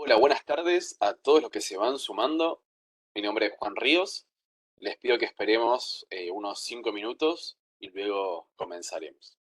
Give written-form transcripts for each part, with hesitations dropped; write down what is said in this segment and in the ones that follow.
Hola, buenas tardes a todos los que se van sumando. Mi nombre es Juan Ríos. Les pido que esperemos unos 5 minutos y luego comenzaremos.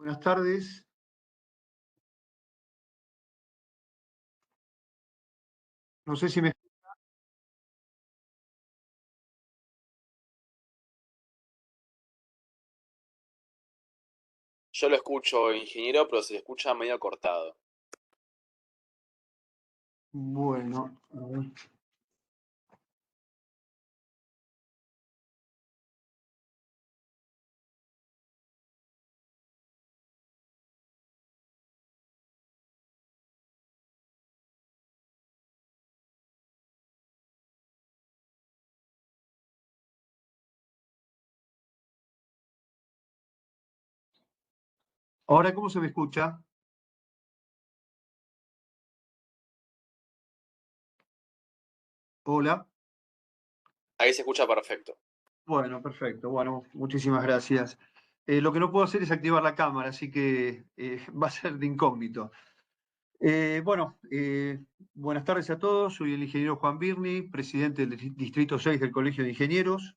Buenas tardes. No sé si me... Yo lo escucho, ingeniero, pero se le escucha medio cortado. Bueno, a ver. Ahora, ¿cómo se me escucha? Hola. Ahí se escucha perfecto. Bueno, perfecto. Bueno, muchísimas gracias. Lo que no puedo hacer es activar la cámara, así que va a ser de incógnito. Bueno, buenas tardes a todos. Soy el ingeniero Juan Birni, presidente del Distrito 6 del Colegio de Ingenieros.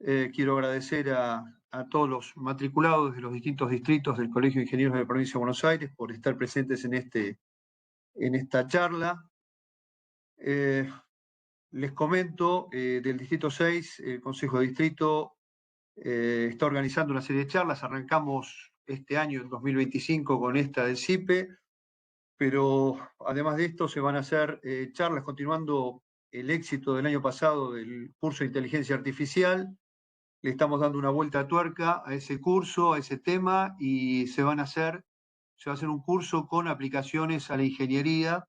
Quiero agradecer a todos los matriculados de los distintos distritos del Colegio de Ingenieros de la Provincia de Buenos Aires por estar presentes en esta charla. Eh, Les comento, del Distrito 6, el Consejo de Distrito está organizando una serie de charlas. Arrancamos este año, en 2025, con esta del CIPE, pero además de esto se van a hacer charlas continuando el éxito del año pasado del curso de inteligencia artificial. Le estamos dando una vuelta a tuerca a ese curso, a ese tema, y se va a hacer un curso con aplicaciones a la ingeniería.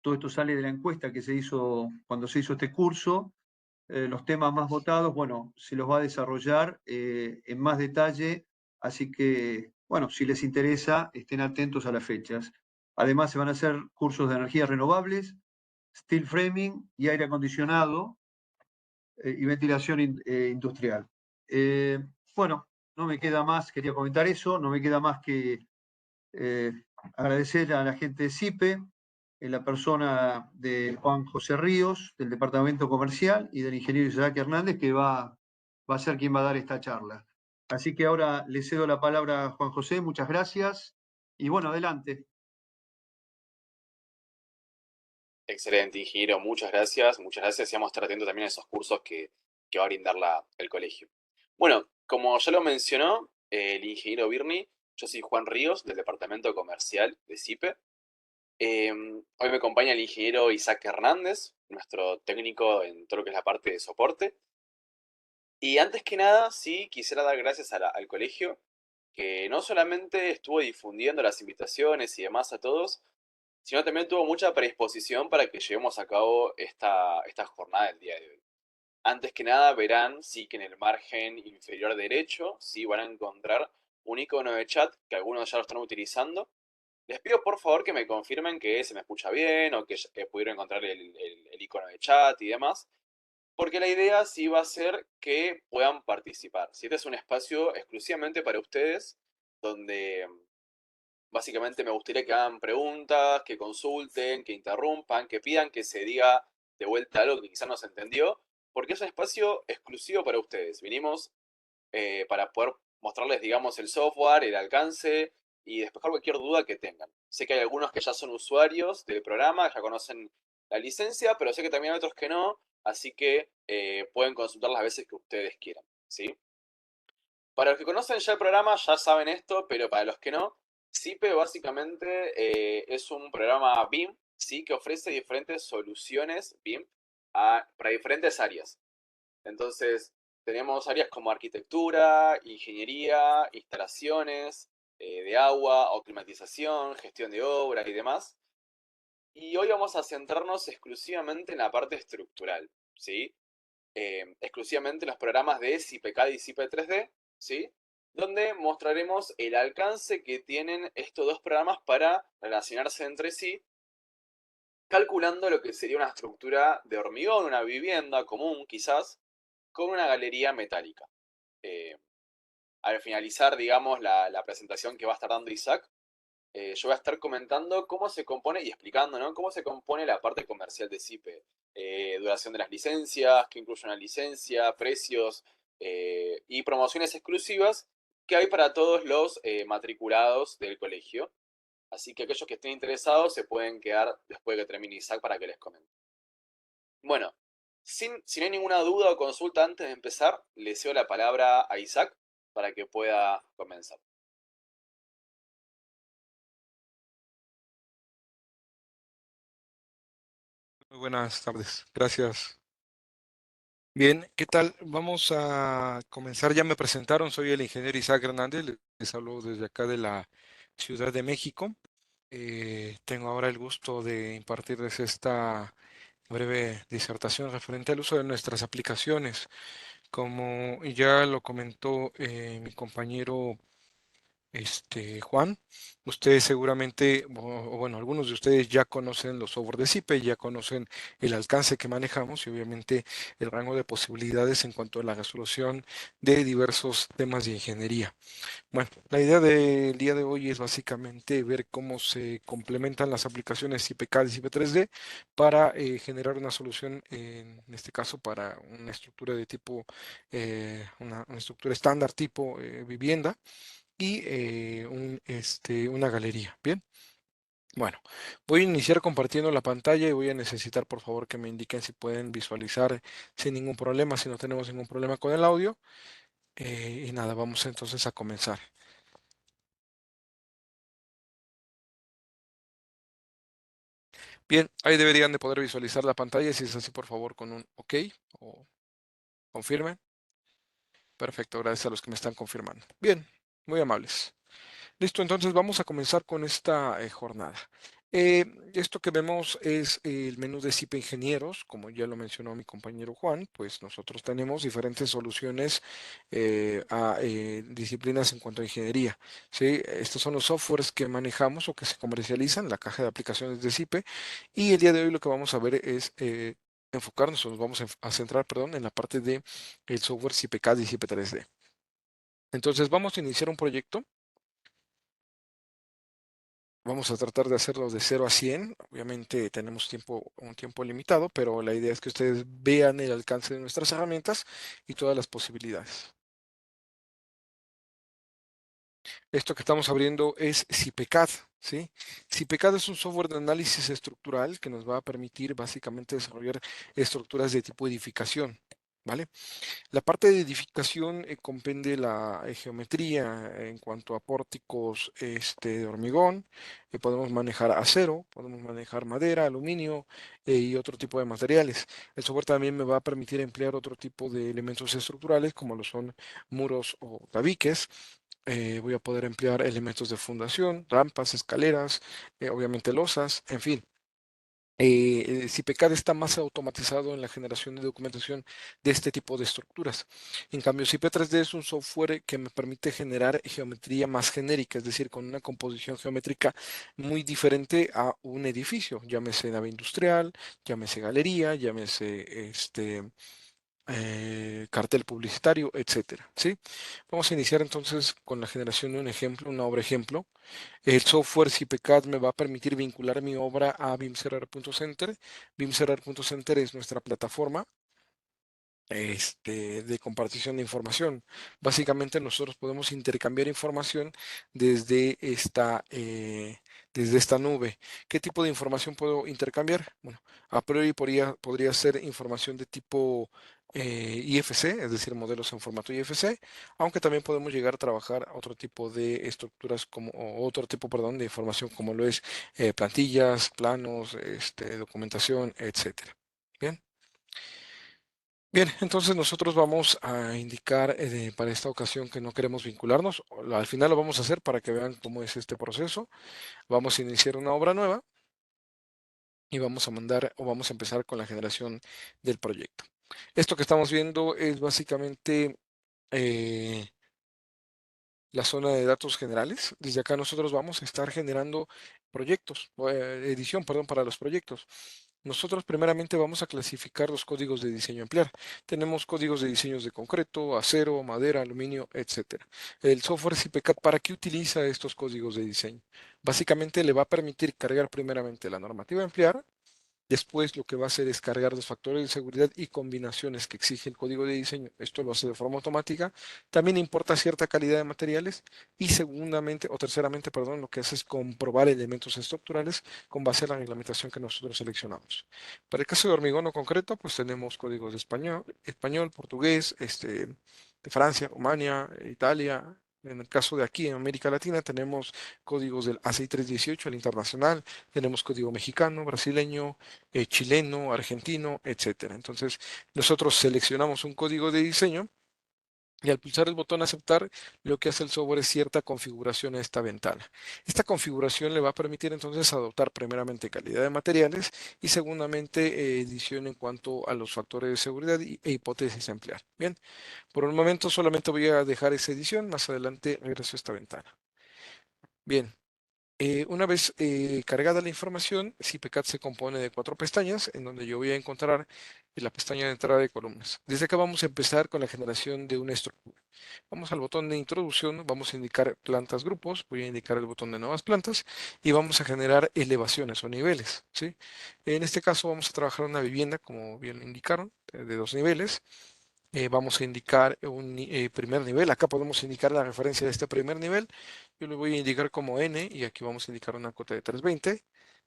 Todo esto sale de la encuesta que se hizo cuando se hizo este curso. Los temas más votados, bueno, se los va a desarrollar en más detalle, así que, bueno, si les interesa, estén atentos a las fechas. Además, se van a hacer cursos de energías renovables, steel framing y aire acondicionado y ventilación industrial. Eh, bueno, no me queda más, quería comentar eso, no me queda más que eh, agradecer a la gente de CIPE, en la persona de Juan José Ríos, del Departamento Comercial, y del ingeniero Isaac Hernández, que va a ser quien va a dar esta charla. Así que ahora le cedo la palabra a Juan José, muchas gracias. Y bueno, adelante. Excelente, ingeniero, muchas gracias. Muchas gracias y vamos a estar atentos también a esos cursos que va a brindar el colegio. Bueno, como ya lo mencionó el ingeniero Birni, yo soy Juan Ríos, del Departamento Comercial de CIPE. Hoy me acompaña el ingeniero Isaac Hernández, nuestro técnico en todo lo que es la parte de soporte. Y antes que nada, sí, quisiera dar gracias al colegio, que no solamente estuvo difundiendo las invitaciones y demás a todos, sino también tuvo mucha predisposición para que llevemos a cabo esta jornada del día de hoy. Antes que nada, verán, sí, que en el margen inferior derecho, sí, van a encontrar un icono de chat que algunos ya lo están utilizando. Les pido por favor que me confirmen que se me escucha bien o que pudieron encontrar el icono de chat y demás. Porque la idea sí va a ser que puedan participar. Si este es un espacio exclusivamente para ustedes, donde básicamente me gustaría que hagan preguntas, que consulten, que interrumpan, que pidan que se diga de vuelta algo que quizás no se entendió, porque es un espacio exclusivo para ustedes. Vinimos para poder mostrarles, digamos, el software, el alcance y despejar cualquier duda que tengan. Sé que hay algunos que ya son usuarios del programa, ya conocen la licencia, pero sé que también hay otros que no, así que pueden consultar las veces que ustedes quieran, ¿sí? Para los que conocen ya el programa ya saben esto, pero para los que no, CIPE básicamente es un programa BIM, ¿sí? Que ofrece diferentes soluciones BIM para diferentes áreas. Entonces, tenemos áreas como arquitectura, ingeniería, instalaciones de agua o climatización, gestión de obra y demás. Y hoy vamos a centrarnos exclusivamente en la parte estructural, ¿sí? Exclusivamente los programas de CIPE-CAD y CIPE 3D, ¿sí? Donde mostraremos el alcance que tienen estos dos programas para relacionarse entre sí, calculando lo que sería una estructura de hormigón, una vivienda común quizás, con una galería metálica. Eh, Al finalizar, digamos, la presentación que va a estar dando Isaac, yo voy a estar comentando cómo se compone y explicando, ¿no? Cómo se compone la parte comercial de CIPE. Duración de las licencias, qué incluye una licencia, precios y promociones exclusivas que hay para todos los matriculados del colegio. Así que aquellos que estén interesados se pueden quedar después de que termine Isaac para que les comente. Bueno, si no hay ninguna duda o consulta antes de empezar, le cedo la palabra a Isaac para que pueda comenzar. Muy buenas tardes, gracias. Bien, ¿qué tal? Vamos a comenzar. Ya me presentaron, soy el ingeniero Isaac Hernández, les hablo desde acá de la Ciudad de México. Tengo ahora el gusto de impartirles esta breve disertación referente al uso de nuestras aplicaciones. Como ya lo comentó mi compañero Juan, ustedes seguramente, o bueno, algunos de ustedes ya conocen los software de CIPE, ya conocen el alcance que manejamos y obviamente el rango de posibilidades en cuanto a la resolución de diversos temas de ingeniería. Bueno, la idea del día de hoy es básicamente ver cómo se complementan las aplicaciones CIPE-CAD y CIPE 3D para generar una solución, en este caso para una estructura de tipo, una estructura estándar tipo vivienda y una galería. Bien, bueno, voy a iniciar compartiendo la pantalla y voy a necesitar por favor que me indiquen si pueden visualizar sin ningún problema, si no tenemos ningún problema con el audio. Y nada, vamos entonces a comenzar. Bien, ahí deberían de poder visualizar la pantalla. Si es así, por favor, con un OK o confirmen. Perfecto, gracias a los que me están confirmando. Bien, muy amables. Listo, entonces vamos a comenzar con esta jornada. Esto que vemos es el menú de CIPE Ingenieros, como ya lo mencionó mi compañero Juan, pues nosotros tenemos diferentes soluciones a disciplinas en cuanto a ingeniería. ¿Sí? Estos son los softwares que manejamos o que se comercializan, la caja de aplicaciones de CIPE, y el día de hoy lo que vamos a ver es enfocarnos, o nos vamos a centrar, perdón, en la parte de el software CIPE-CAD y CIPE 3D. Entonces vamos a iniciar un proyecto. Vamos a tratar de hacerlo de 0 a 100. Obviamente tenemos un tiempo limitado, pero la idea es que ustedes vean el alcance de nuestras herramientas y todas las posibilidades. Esto que estamos abriendo es CIPE-CAD, ¿sí? CIPE-CAD es un software de análisis estructural que nos va a permitir básicamente desarrollar estructuras de tipo edificación, ¿vale? La parte de edificación comprende la geometría en cuanto a pórticos de hormigón. Podemos manejar acero, podemos manejar madera, aluminio y otro tipo de materiales. El software también me va a permitir emplear otro tipo de elementos estructurales como lo son muros o tabiques. Voy a poder emplear elementos de fundación, rampas, escaleras, obviamente losas, en fin. CIPE-CAD está más automatizado en la generación de documentación de este tipo de estructuras. En cambio, CIPE 3D es un software que me permite generar geometría más genérica, es decir, con una composición geométrica muy diferente a un edificio, llámese nave industrial, llámese galería, llámese cartel publicitario, etcétera. ¿Sí? Vamos a iniciar entonces con la generación de un ejemplo, una obra ejemplo. El software CIPE-CAD me va a permitir vincular mi obra a BIMserver.center. BIMserver.center es nuestra plataforma de compartición de información. Básicamente nosotros podemos intercambiar información desde desde esta nube. ¿Qué tipo de información puedo intercambiar? Bueno, a priori podría ser información de tipo IFC, es decir, modelos en formato IFC, aunque también podemos llegar a trabajar otro tipo de estructuras o otro tipo, perdón, de información como lo es plantillas, planos, documentación, etcétera. Bien. Bien, entonces nosotros vamos a indicar para esta ocasión que no queremos vincularnos. Al final lo vamos a hacer para que vean cómo es este proceso. Vamos a iniciar una obra nueva y vamos a mandar o vamos a empezar con la generación del proyecto. Esto que estamos viendo es básicamente eh, la zona de datos generales. Desde acá nosotros vamos a estar generando proyectos, edición, perdón, para los proyectos. Nosotros primeramente vamos a clasificar los códigos de diseño a emplear. Tenemos códigos de diseños de concreto, acero, madera, aluminio, etcétera. El software CIPE-CAD, ¿para qué utiliza estos códigos de diseño? Básicamente le va a permitir cargar primeramente la normativa a emplear Después lo que va a hacer es cargar los factores de seguridad y combinaciones que exige el código de diseño. Esto lo hace de forma automática. También importa cierta calidad de materiales y segundamente o terceramente, perdón, lo que hace es comprobar elementos estructurales con base a la reglamentación que nosotros seleccionamos. Para el caso de hormigón o concreto, pues tenemos códigos de español, portugués, de Francia, Rumania, Italia. En el caso de aquí, en América Latina, tenemos códigos del A6318, el internacional, tenemos código mexicano, brasileño, chileno, argentino, etcétera. Entonces, nosotros seleccionamos un código de diseño y al pulsar el botón aceptar, lo que hace el software es cierta configuración a esta ventana. Esta configuración le va a permitir entonces adoptar primeramente calidad de materiales y segundamente edición en cuanto a los factores de seguridad e hipótesis a emplear. Bien, por el momento solamente voy a dejar esa edición, más adelante regreso a esta ventana. Bien, una vez cargada la información, CPCAT se compone de 4 pestañas en donde yo voy a encontrar la pestaña de entrada de columnas. Desde acá vamos a empezar con la generación de una estructura. Vamos al botón de introducción, vamos a indicar plantas grupos, voy a indicar el botón de nuevas plantas y vamos a generar elevaciones o niveles, ¿sí? En este caso vamos a trabajar una vivienda, como bien lo indicaron, de 2 niveles. Vamos a indicar un primer nivel. Acá podemos indicar la referencia de este primer nivel. Yo le voy a indicar como N y aquí vamos a indicar una cota de 320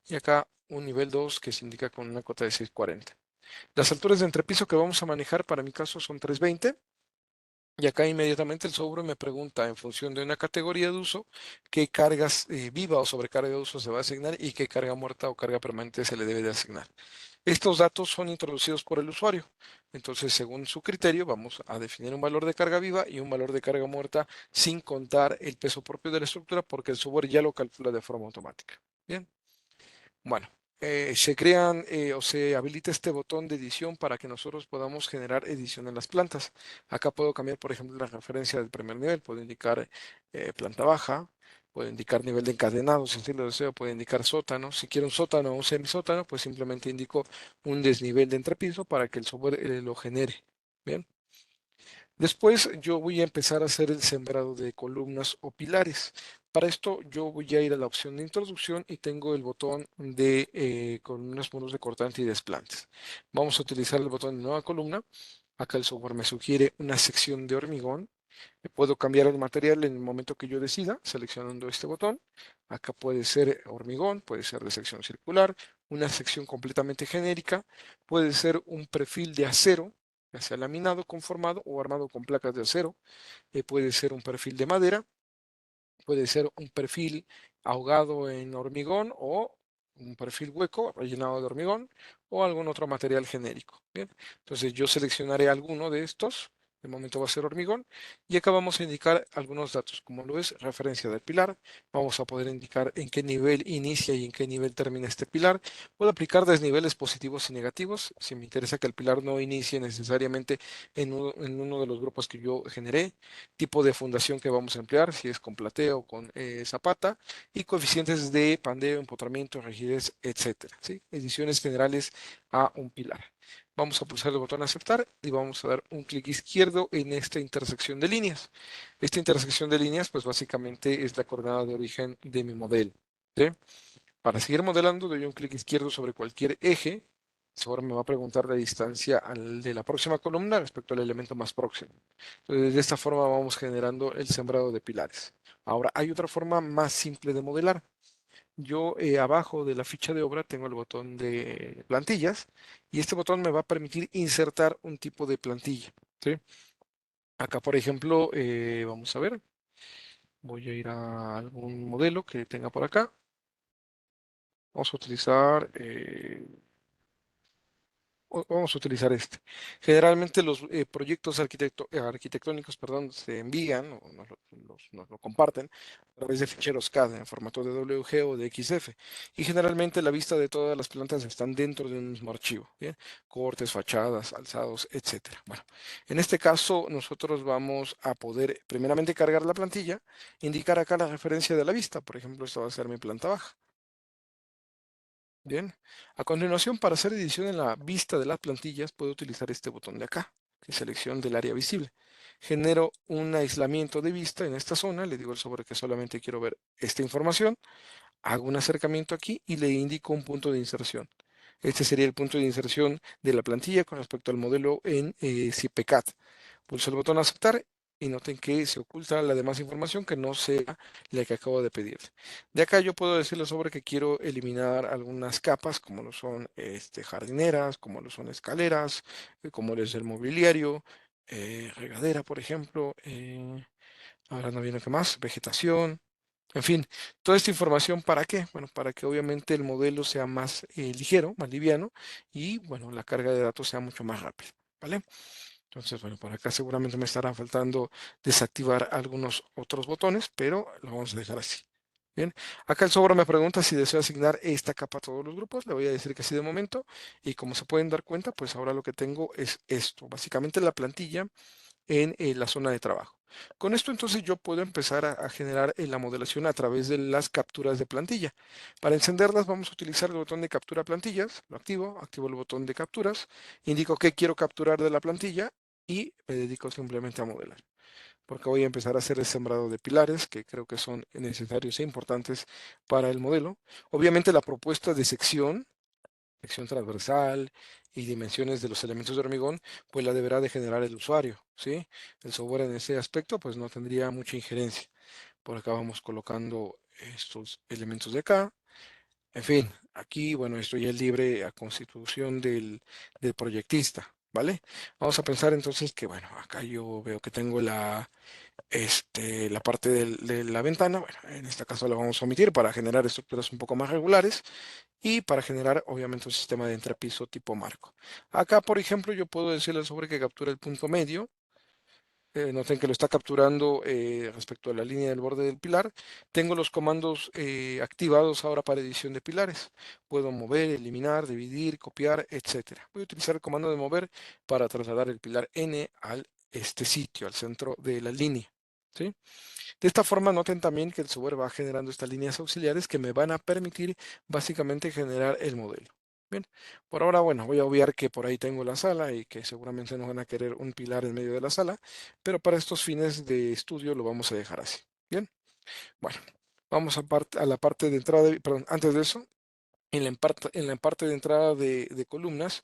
y acá un nivel 2 que se indica con una cota de 640. Las alturas de entrepiso que vamos a manejar para mi caso son 320 y acá inmediatamente el software me pregunta en función de una categoría de uso qué cargas viva o sobrecarga de uso se va a asignar y qué carga muerta o carga permanente se le debe de asignar. Estos datos son introducidos por el usuario. Entonces, según su criterio, vamos a definir un valor de carga viva y un valor de carga muerta sin contar el peso propio de la estructura porque el software ya lo calcula de forma automática. Bien. Bueno, se crean o se habilita este botón de edición para que nosotros podamos generar edición en las plantas. Acá puedo cambiar, por ejemplo, la referencia del primer nivel. Puedo indicar planta baja, puedo indicar nivel de encadenado, si así lo deseo, puedo indicar sótano. Si quiero un sótano o un semisótano, pues simplemente indico un desnivel de entrepiso para que el software lo genere. Bien. Después yo voy a empezar a hacer el sembrado de columnas o pilares. Para esto yo voy a ir a la opción de introducción y tengo el botón de columnas, muros de cortante y desplantes. Vamos a utilizar el botón de nueva columna. Acá el software me sugiere una sección de hormigón. Puedo cambiar el material en el momento que yo decida, seleccionando este botón. Acá puede ser hormigón, puede ser de sección circular, una sección completamente genérica, puede ser un perfil de acero, ya sea laminado, conformado o armado con placas de acero, puede ser un perfil de madera, puede ser un perfil ahogado en hormigón o un perfil hueco rellenado de hormigón o algún otro material genérico. Bien, entonces yo seleccionaré alguno de estos. De momento va a ser hormigón y acá vamos a indicar algunos datos, como lo es referencia del pilar. Vamos a poder indicar en qué nivel inicia y en qué nivel termina este pilar. Puedo aplicar desniveles positivos y negativos. Si me interesa que el pilar no inicie necesariamente en uno de los grupos que yo generé, tipo de fundación que vamos a emplear, si es con plateo o con zapata, y coeficientes de pandeo, empotramiento, rigidez, etcétera, ¿sí? Ediciones generales a un pilar. Vamos a pulsar el botón aceptar y vamos a dar un clic izquierdo en esta intersección de líneas. Esta intersección de líneas, pues básicamente es la coordenada de origen de mi modelo, ¿sí? Para seguir modelando, doy un clic izquierdo sobre cualquier eje. Ahora me va a preguntar la distancia de la próxima columna respecto al elemento más próximo. Entonces, de esta forma vamos generando el sembrado de pilares. Ahora, hay otra forma más simple de modelar. Yo abajo de la ficha de obra tengo el botón de plantillas y este botón me va a permitir insertar un tipo de plantilla, ¿sí? Acá, por ejemplo, vamos a ver, voy a ir a algún modelo que tenga por acá. Vamos a utilizar vamos a utilizar este. Generalmente los proyectos arquitectónicos, perdón, se envían o nos lo comparten a través de ficheros CAD en formato de WG o de XF. Y generalmente la vista de todas las plantas están dentro de un mismo archivo. ¿Bien? Cortes, fachadas, alzados, etcétera. Bueno, en este caso nosotros vamos a poder primeramente cargar la plantilla, indicar acá la referencia de la vista. Por ejemplo, esta va a ser mi planta baja. Bien, a continuación, para hacer edición en la vista de las plantillas, puedo utilizar este botón de acá, que es selección del área visible. Genero un aislamiento de vista en esta zona, le digo al software que solamente quiero ver esta información, hago un acercamiento aquí y le indico un punto de inserción. Este sería el punto de inserción de la plantilla con respecto al modelo en CPCAD. Pulso el botón aceptar y noten que se oculta la demás información que no sea la que acabo de pedir. De acá yo puedo decirle sobre que quiero eliminar algunas capas, como lo son jardineras, como lo son escaleras, como lo es el mobiliario, regadera, por ejemplo. Ahora no viene qué más, vegetación. En fin, toda esta información, ¿para qué? Bueno, para que obviamente el modelo sea más ligero, más liviano y, bueno, la carga de datos sea mucho más rápida, ¿vale? Entonces, bueno, por acá seguramente me estará faltando desactivar algunos otros botones, pero lo vamos a dejar así. Bien, acá el software me pregunta si deseo asignar esta capa a todos los grupos. Le voy a decir que sí de momento. Y como se pueden dar cuenta, pues ahora lo que tengo es esto. Básicamente la plantilla en la zona de trabajo. Con esto entonces yo puedo empezar a generar la modelación a través de las capturas de plantilla. Para encenderlas vamos a utilizar el botón de captura plantillas, lo activo el botón de capturas, indico qué quiero capturar de la plantilla y me dedico simplemente a modelar. Porque voy a empezar a hacer el sembrado de pilares que creo que son necesarios e importantes para el modelo. Obviamente la propuesta de sección transversal y dimensiones de los elementos de hormigón, pues la deberá de generar el usuario, ¿sí? El software en ese aspecto, pues no tendría mucha injerencia. Por acá vamos colocando estos elementos de acá. En fin, aquí, bueno, esto ya es libre a constitución del proyectista, ¿vale? Vamos a pensar entonces que, bueno, acá yo veo que tengo la parte de la ventana. Bueno, en este caso la vamos a omitir para generar estructuras un poco más regulares y para generar obviamente un sistema de entrepiso tipo marco. Acá, por ejemplo, yo puedo decirle al sobre que capture el punto medio. Noten que lo está capturando respecto a la línea del borde del pilar. Tengo los comandos activados ahora para edición de pilares. Puedo mover, eliminar, dividir, copiar, etcétera. Voy a utilizar el comando de mover para trasladar el pilar N al sitio, al centro de la línea. ¿Sí? De esta forma, noten también que el software va generando estas líneas auxiliares que me van a permitir básicamente generar el modelo. Bien, por ahora, bueno, voy a obviar que por ahí tengo la sala y que seguramente nos van a querer un pilar en medio de la sala, pero para estos fines de estudio lo vamos a dejar así. Bien, bueno, vamos a la parte de entrada, perdón, antes de eso, en la parte de entrada de columnas,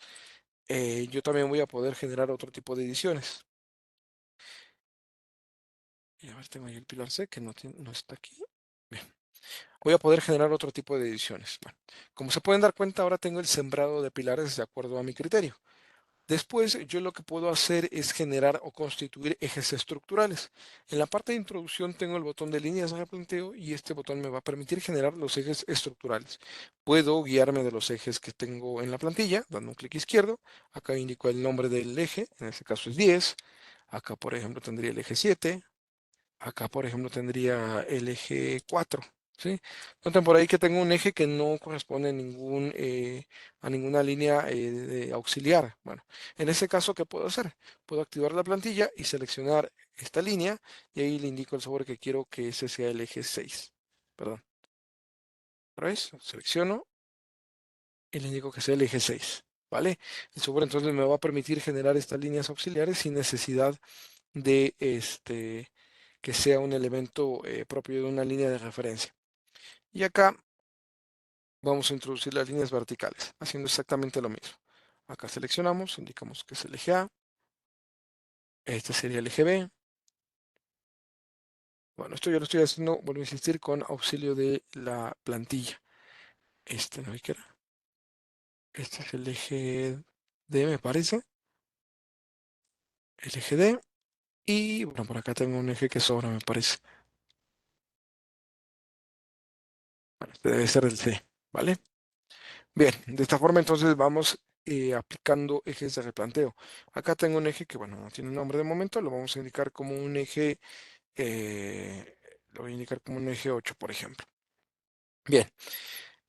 yo también voy a poder generar otro tipo de ediciones. Y a ver, tengo ahí el pilar C que no está aquí. Bien. Voy a poder generar otro tipo de ediciones. Bueno, como se pueden dar cuenta, ahora tengo el sembrado de pilares de acuerdo a mi criterio. Después, yo lo que puedo hacer es generar o constituir ejes estructurales. En la parte de introducción tengo el botón de líneas de planteo y este botón me va a permitir generar los ejes estructurales. Puedo guiarme de los ejes que tengo en la plantilla, dando un clic izquierdo. Acá indico el nombre del eje, en este caso es 10. Acá, por ejemplo, tendría el eje 7. Acá, por ejemplo, tendría el eje 4, ¿sí? Noten por ahí que tengo un eje que no corresponde a ninguna línea auxiliar. Bueno, en ese caso, ¿qué puedo hacer? Puedo activar la plantilla y seleccionar esta línea y ahí le indico al software que quiero que ese sea el eje 6. Perdón. Otra vez, selecciono y le indico que sea el eje 6. ¿Vale? El software entonces me va a permitir generar estas líneas auxiliares sin necesidad de que sea un elemento propio de una línea de referencia. Y acá vamos a introducir las líneas verticales, haciendo exactamente lo mismo. Acá seleccionamos, indicamos que es el eje A, este sería el eje B. Bueno, esto yo lo estoy haciendo, vuelvo a insistir, con auxilio de la plantilla. Este no hay que era. Este es el eje D, me parece. El eje D. Y bueno, por acá tengo un eje que sobra, me parece. Bueno, este debe ser el C, ¿vale? Bien, de esta forma entonces vamos aplicando ejes de replanteo. Acá tengo un eje que, bueno, no tiene nombre de momento, lo vamos a indicar como un eje, lo voy a indicar como un eje 8, por ejemplo. Bien,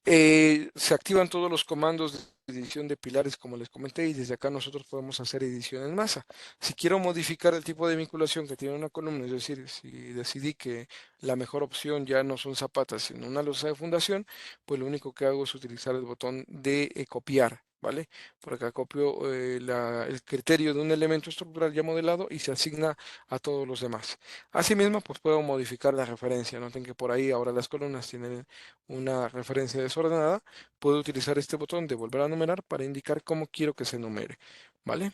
se activan todos los comandos de edición de pilares, como les comenté, y desde acá nosotros podemos hacer edición en masa. Si quiero modificar el tipo de vinculación que tiene una columna, es decir, si decidí que la mejor opción ya no son zapatas, sino una losa de fundación, pues lo único que hago es utilizar el botón de copiar ¿vale? Por acá copio el criterio de un elemento estructural ya modelado y se asigna a todos los demás. Asimismo, pues puedo modificar la referencia. Noten que por ahí ahora las columnas tienen una referencia desordenada. Puedo utilizar este botón de volver a numerar para indicar cómo quiero que se numere, ¿vale?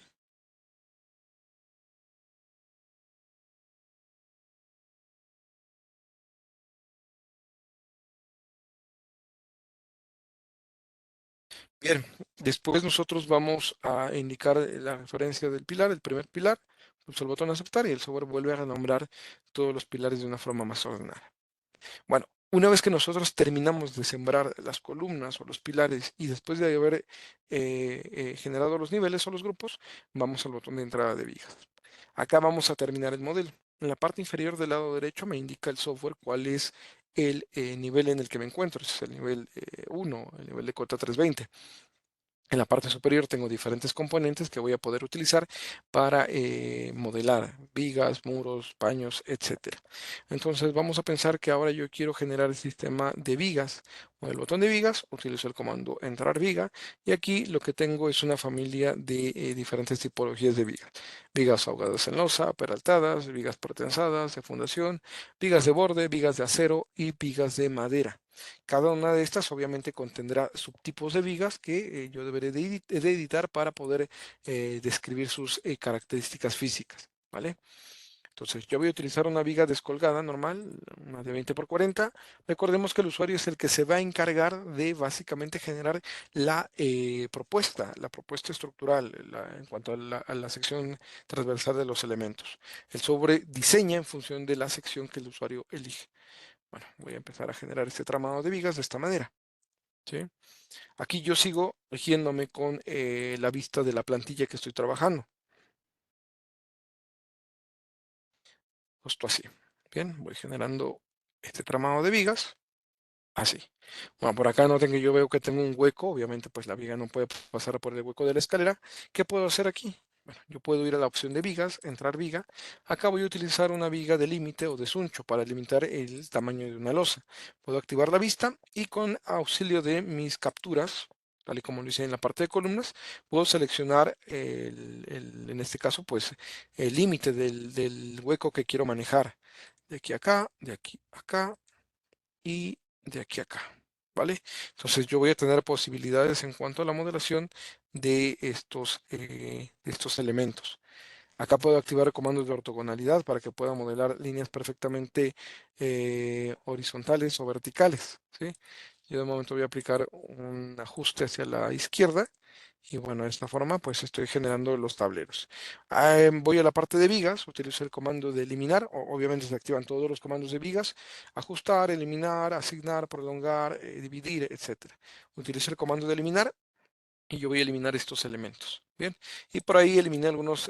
Bien, después nosotros vamos a indicar la referencia del pilar, el primer pilar, pulso el botón aceptar y el software vuelve a renombrar todos los pilares de una forma más ordenada. Bueno, una vez que nosotros terminamos de sembrar las columnas o los pilares y después de haber generado los niveles o los grupos, vamos al botón de entrada de vigas. Acá vamos a terminar el modelo. En la parte inferior del lado derecho me indica el software cuál es el nivel en el que me encuentro. Ese es el nivel 1, el nivel de cota 320. En la parte superior tengo diferentes componentes que voy a poder utilizar para modelar vigas, muros, paños, etc. Entonces vamos a pensar que ahora yo quiero generar el sistema de vigas. Con el botón de vigas utilizo el comando entrar viga y aquí lo que tengo es una familia de diferentes tipologías de vigas. Vigas ahogadas en losa, peraltadas, vigas pretensadas de fundación, vigas de borde, vigas de acero y vigas de madera. Cada una de estas obviamente contendrá subtipos de vigas que yo deberé de editar para poder describir sus características físicas, ¿vale? Entonces yo voy a utilizar una viga descolgada normal, una de 20 por 40. Recordemos que el usuario es el que se va a encargar de básicamente generar la propuesta estructural en cuanto a la sección transversal de los elementos. El sobre diseña en función de la sección que el usuario elige. Bueno, voy a empezar a generar este tramado de vigas de esta manera, ¿sí? Aquí yo sigo rigiéndome con la vista de la plantilla que estoy trabajando. Justo así. Bien, voy generando este tramado de vigas. Así. Bueno, por acá noten que yo veo que tengo un hueco. Obviamente, pues la viga no puede pasar por el hueco de la escalera. ¿Qué puedo hacer aquí? Bueno, yo puedo ir a la opción de vigas, entrar viga. Acá voy a utilizar una viga de límite o de suncho para limitar el tamaño de una losa. Puedo activar la vista y con auxilio de mis capturas, tal y como lo hice en la parte de columnas, puedo seleccionar en este caso, pues el límite del hueco que quiero manejar. De aquí a acá, de aquí a acá y de aquí a acá, ¿vale? Entonces yo voy a tener posibilidades en cuanto a la modelación de estos elementos. Acá puedo activar comandos de ortogonalidad para que pueda modelar líneas perfectamente horizontales o verticales, ¿sí? Yo de momento voy a aplicar un ajuste hacia la izquierda y bueno, de esta forma pues estoy generando los tableros. Voy a la parte de vigas, utilizo el comando de eliminar, obviamente se activan todos los comandos de vigas, ajustar, eliminar, asignar, prolongar, dividir, etcétera. Utilizo el comando de eliminar y yo voy a eliminar estos elementos. Bien, y por ahí eliminé algunos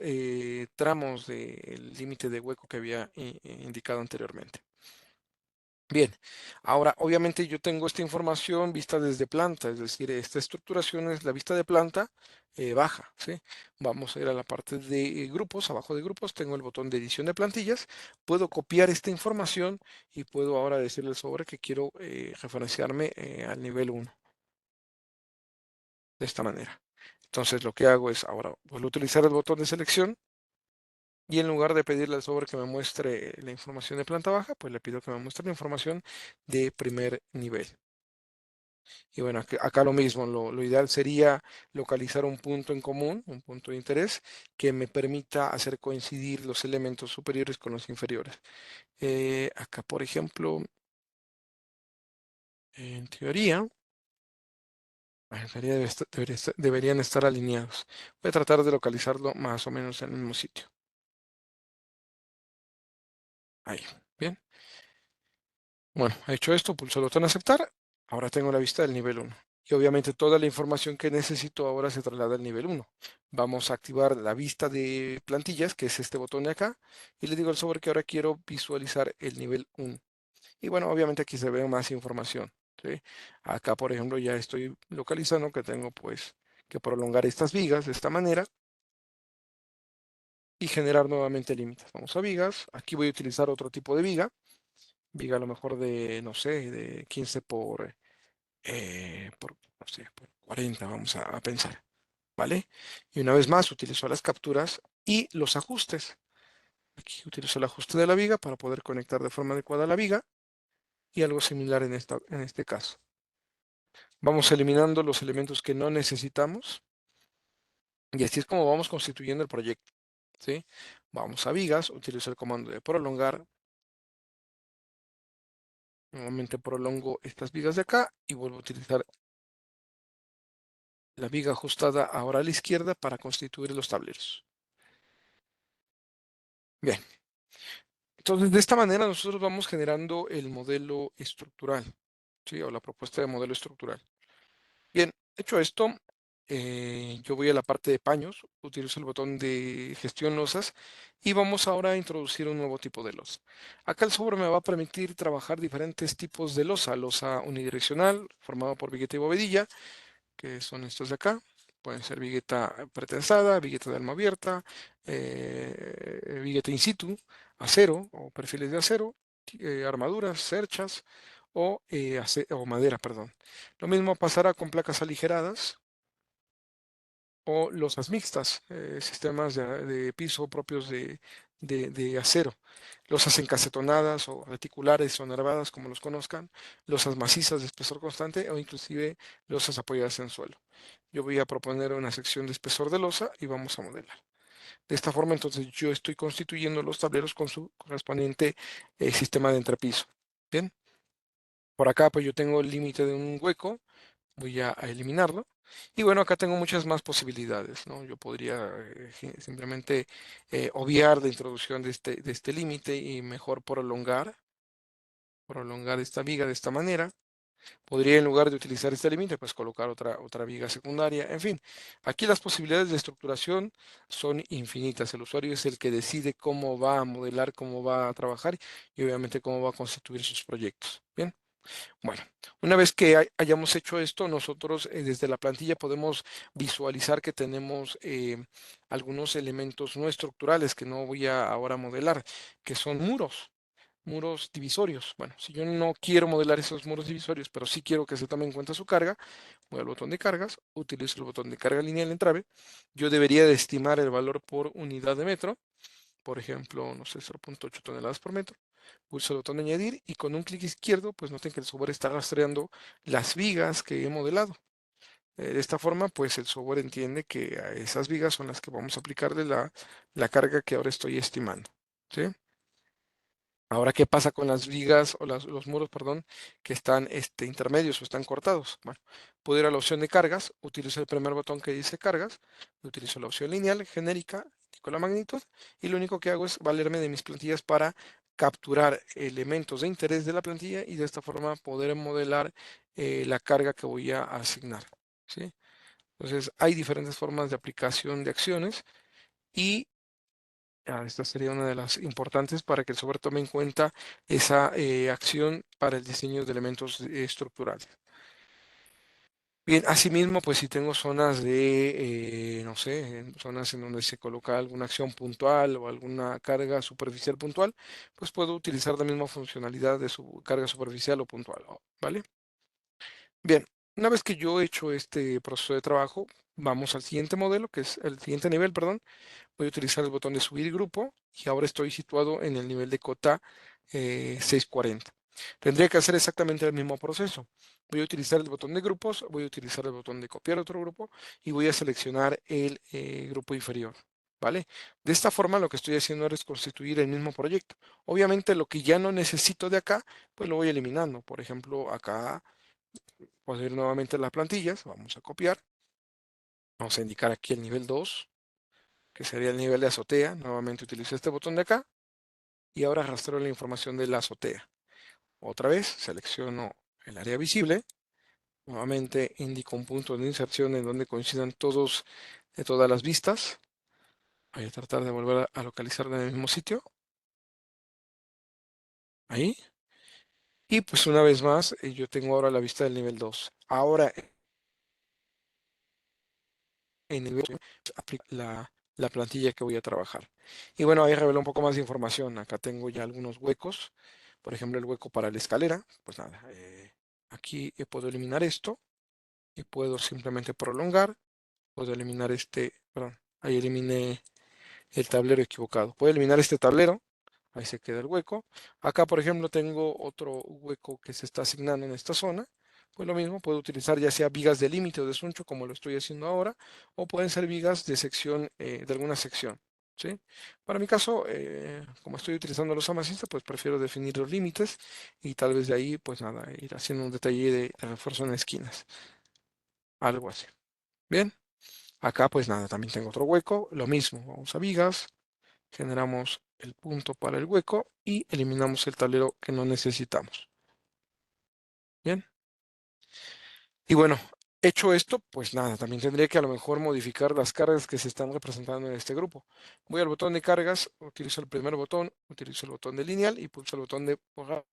tramos del límite de hueco que había indicado anteriormente. Bien, ahora obviamente yo tengo esta información vista desde planta, es decir, esta estructuración es la vista de planta baja, ¿sí? Vamos a ir a la parte de grupos, abajo de grupos tengo el botón de edición de plantillas, puedo copiar esta información y puedo ahora decirle al sobre que quiero referenciarme al nivel 1, de esta manera. Entonces lo que hago es ahora vuelvo a utilizar el botón de selección y en lugar de pedirle al sobre que me muestre la información de planta baja, pues le pido que me muestre la información de primer nivel. Y bueno, acá lo mismo, lo ideal sería localizar un punto en común, un punto de interés, que me permita hacer coincidir los elementos superiores con los inferiores. Acá, por ejemplo, en teoría, deberían estar alineados. Voy a tratar de localizarlo más o menos en el mismo sitio. Ahí, bien. Bueno, hecho esto, pulso el botón aceptar. Ahora tengo la vista del nivel 1. Y obviamente toda la información que necesito ahora se traslada al nivel 1. Vamos a activar la vista de plantillas, que es este botón de acá. Y le digo al software que ahora quiero visualizar el nivel 1. Y bueno, obviamente aquí se ve más información, ¿sí? Acá, por ejemplo, ya estoy localizando que tengo pues que prolongar estas vigas de esta manera y generar nuevamente límites. Vamos a vigas. Aquí voy a utilizar otro tipo de viga. Viga a lo mejor de, no sé, de 15 por no sé, por 40, vamos a pensar. ¿vale? Y una vez más utilizo las capturas y los ajustes. Aquí utilizo el ajuste de la viga para poder conectar de forma adecuada la viga y algo similar en este caso. Vamos eliminando los elementos que no necesitamos y así es como vamos constituyendo el proyecto, ¿sí? Vamos a vigas, utilizo el comando de prolongar. Nuevamente prolongo estas vigas de acá y vuelvo a utilizar la viga ajustada ahora a la izquierda para constituir los tableros. Bien, entonces de esta manera nosotros vamos generando el modelo estructural, ¿sí? O la propuesta de modelo estructural. Bien, hecho esto, yo voy a la parte de paños, utilizo el botón de gestión losas y vamos ahora a introducir un nuevo tipo de losa. Acá el software me va a permitir trabajar diferentes tipos de losa unidireccional, formado por vigueta y bovedilla, que son estos de acá. Pueden ser vigueta pretensada, vigueta de alma abierta, vigueta in situ, acero o perfiles de acero, armaduras, cerchas o madera, perdón. Lo mismo pasará con placas aligeradas o losas mixtas, sistemas de piso propios de acero. Losas encasetonadas o reticulares o nervadas, como los conozcan, losas macizas de espesor constante o inclusive losas apoyadas en suelo. Yo voy a proponer una sección de espesor de losa y vamos a modelar. De esta forma, entonces, yo estoy constituyendo los tableros con su correspondiente sistema de entrepiso. Bien, por acá pues yo tengo el límite de un hueco, voy a eliminarlo. Y bueno, acá tengo muchas más posibilidades, ¿no? Yo podría simplemente obviar la introducción de este límite y mejor prolongar esta viga de esta manera. Podría, en lugar de utilizar este límite, pues colocar otra viga secundaria. En fin, aquí las posibilidades de estructuración son infinitas. El usuario es el que decide cómo va a modelar, cómo va a trabajar y obviamente cómo va a constituir sus proyectos. Bien. Bueno, una vez que hayamos hecho esto, nosotros desde la plantilla podemos visualizar que tenemos algunos elementos no estructurales que no voy a ahora modelar, que son muros divisorios. Bueno, si yo no quiero modelar esos muros divisorios, pero sí quiero que se tome en cuenta su carga, voy al botón de cargas, utilizo el botón de carga lineal en trave. Yo debería de estimar el valor por unidad de metro, por ejemplo, no sé, 0.8 toneladas por metro. Pulso el botón de añadir y con un clic izquierdo, pues noten que el software está rastreando las vigas que he modelado. De esta forma, pues el software entiende que a esas vigas son las que vamos a aplicarle la carga que ahora estoy estimando. ¿Sí? Ahora, ¿qué pasa con las vigas o los muros, perdón, que están intermedios o están cortados? Bueno, puedo ir a la opción de cargas, utilizo el primer botón que dice cargas, utilizo la opción lineal, genérica, con la magnitud, y lo único que hago es valerme de mis plantillas para capturar elementos de interés de la plantilla y de esta forma poder modelar la carga que voy a asignar. ¿Sí? Entonces, hay diferentes formas de aplicación de acciones y esta sería una de las importantes para que el software tome en cuenta esa acción para el diseño de elementos estructurales. Bien, asimismo, pues si tengo zonas no sé, zonas en donde se coloca alguna acción puntual o alguna carga superficial puntual, pues puedo utilizar la misma funcionalidad de su carga superficial o puntual, ¿vale? Bien, una vez que yo he hecho este proceso de trabajo, vamos al siguiente modelo, que es el siguiente nivel, perdón. Voy a utilizar el botón de subir grupo y ahora estoy situado en el nivel de cota 640. Tendría que hacer exactamente el mismo proceso. Voy a utilizar el botón de grupos, voy a utilizar el botón de copiar otro grupo y voy a seleccionar el grupo inferior. ¿Vale? De esta forma lo que estoy haciendo ahora es constituir el mismo proyecto. Obviamente lo que ya no necesito de acá, pues lo voy eliminando. Por ejemplo, acá puedo ir nuevamente a las plantillas, vamos a copiar, vamos a indicar aquí el nivel 2, que sería el nivel de azotea. Nuevamente utilizo este botón de acá y ahora rastreo la información de la azotea. Otra vez selecciono el área visible. Nuevamente indico un punto de inserción en donde coincidan todas las vistas. Voy a tratar de volver a localizarla en el mismo sitio. Ahí. Y pues una vez más, yo tengo ahora la vista del nivel 2. Ahora en el nivel aplico la plantilla que voy a trabajar. Y bueno, ahí revela un poco más de información. Acá tengo ya algunos huecos. Por ejemplo, el hueco para la escalera. Pues nada, aquí puedo eliminar esto y puedo simplemente prolongar puedo eliminar perdón, ahí eliminé el tablero equivocado. Puedo eliminar este tablero, ahí se queda el hueco. Acá, por ejemplo, tengo otro hueco que se está asignando en esta zona. Pues lo mismo, puedo utilizar ya sea vigas de límite o de suncho, como lo estoy haciendo ahora, o pueden ser vigas de sección, de alguna sección. ¿Sí? Para mi caso, como estoy utilizando los amacistas, pues prefiero definir los límites y tal vez de ahí, pues nada, ir haciendo un detalle de refuerzo en esquinas. Algo así. Bien, acá pues nada, también tengo otro hueco, lo mismo, vamos a vigas, generamos el punto para el hueco y eliminamos el tablero que no necesitamos. Bien. Y bueno, hecho esto, pues nada, también tendría que a lo mejor modificar las cargas que se están representando en este grupo. Voy al botón de cargas, utilizo el primer botón, utilizo el botón de lineal y pulso el botón de borrar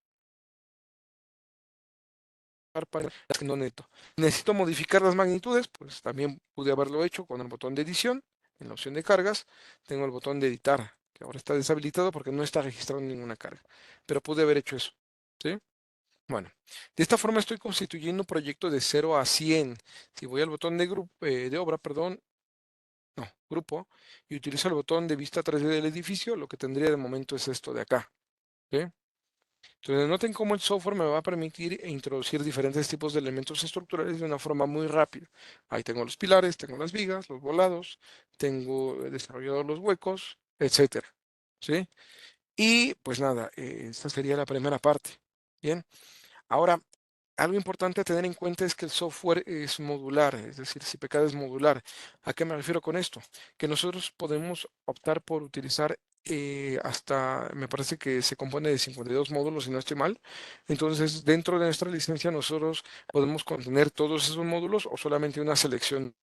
para las que no necesito modificar las magnitudes, pues también pude haberlo hecho con el botón de edición. En la opción de cargas, tengo el botón de editar, que ahora está deshabilitado porque no está registrando ninguna carga. Pero pude haber hecho eso. ¿Sí? Bueno, de esta forma estoy constituyendo un proyecto de 0 a 100. Si voy al botón de, de obra, perdón, no, grupo, y utilizo el botón de vista 3D del edificio, lo que tendría de momento es esto de acá. ¿Sí? Entonces noten cómo el software me va a permitir introducir diferentes tipos de elementos estructurales de una forma muy rápida. Ahí tengo los pilares, tengo las vigas, los volados, tengo desarrollados los huecos, etcétera. ¿Sí? Y pues nada, esta sería la primera parte. Bien, ahora algo importante a tener en cuenta es que el software es modular, es decir, CPK es modular. ¿A qué me refiero con esto? Que nosotros podemos optar por utilizar hasta, me parece que se compone de 52 módulos, si no estoy mal. Entonces, dentro de nuestra licencia, nosotros podemos contener todos esos módulos o solamente una selección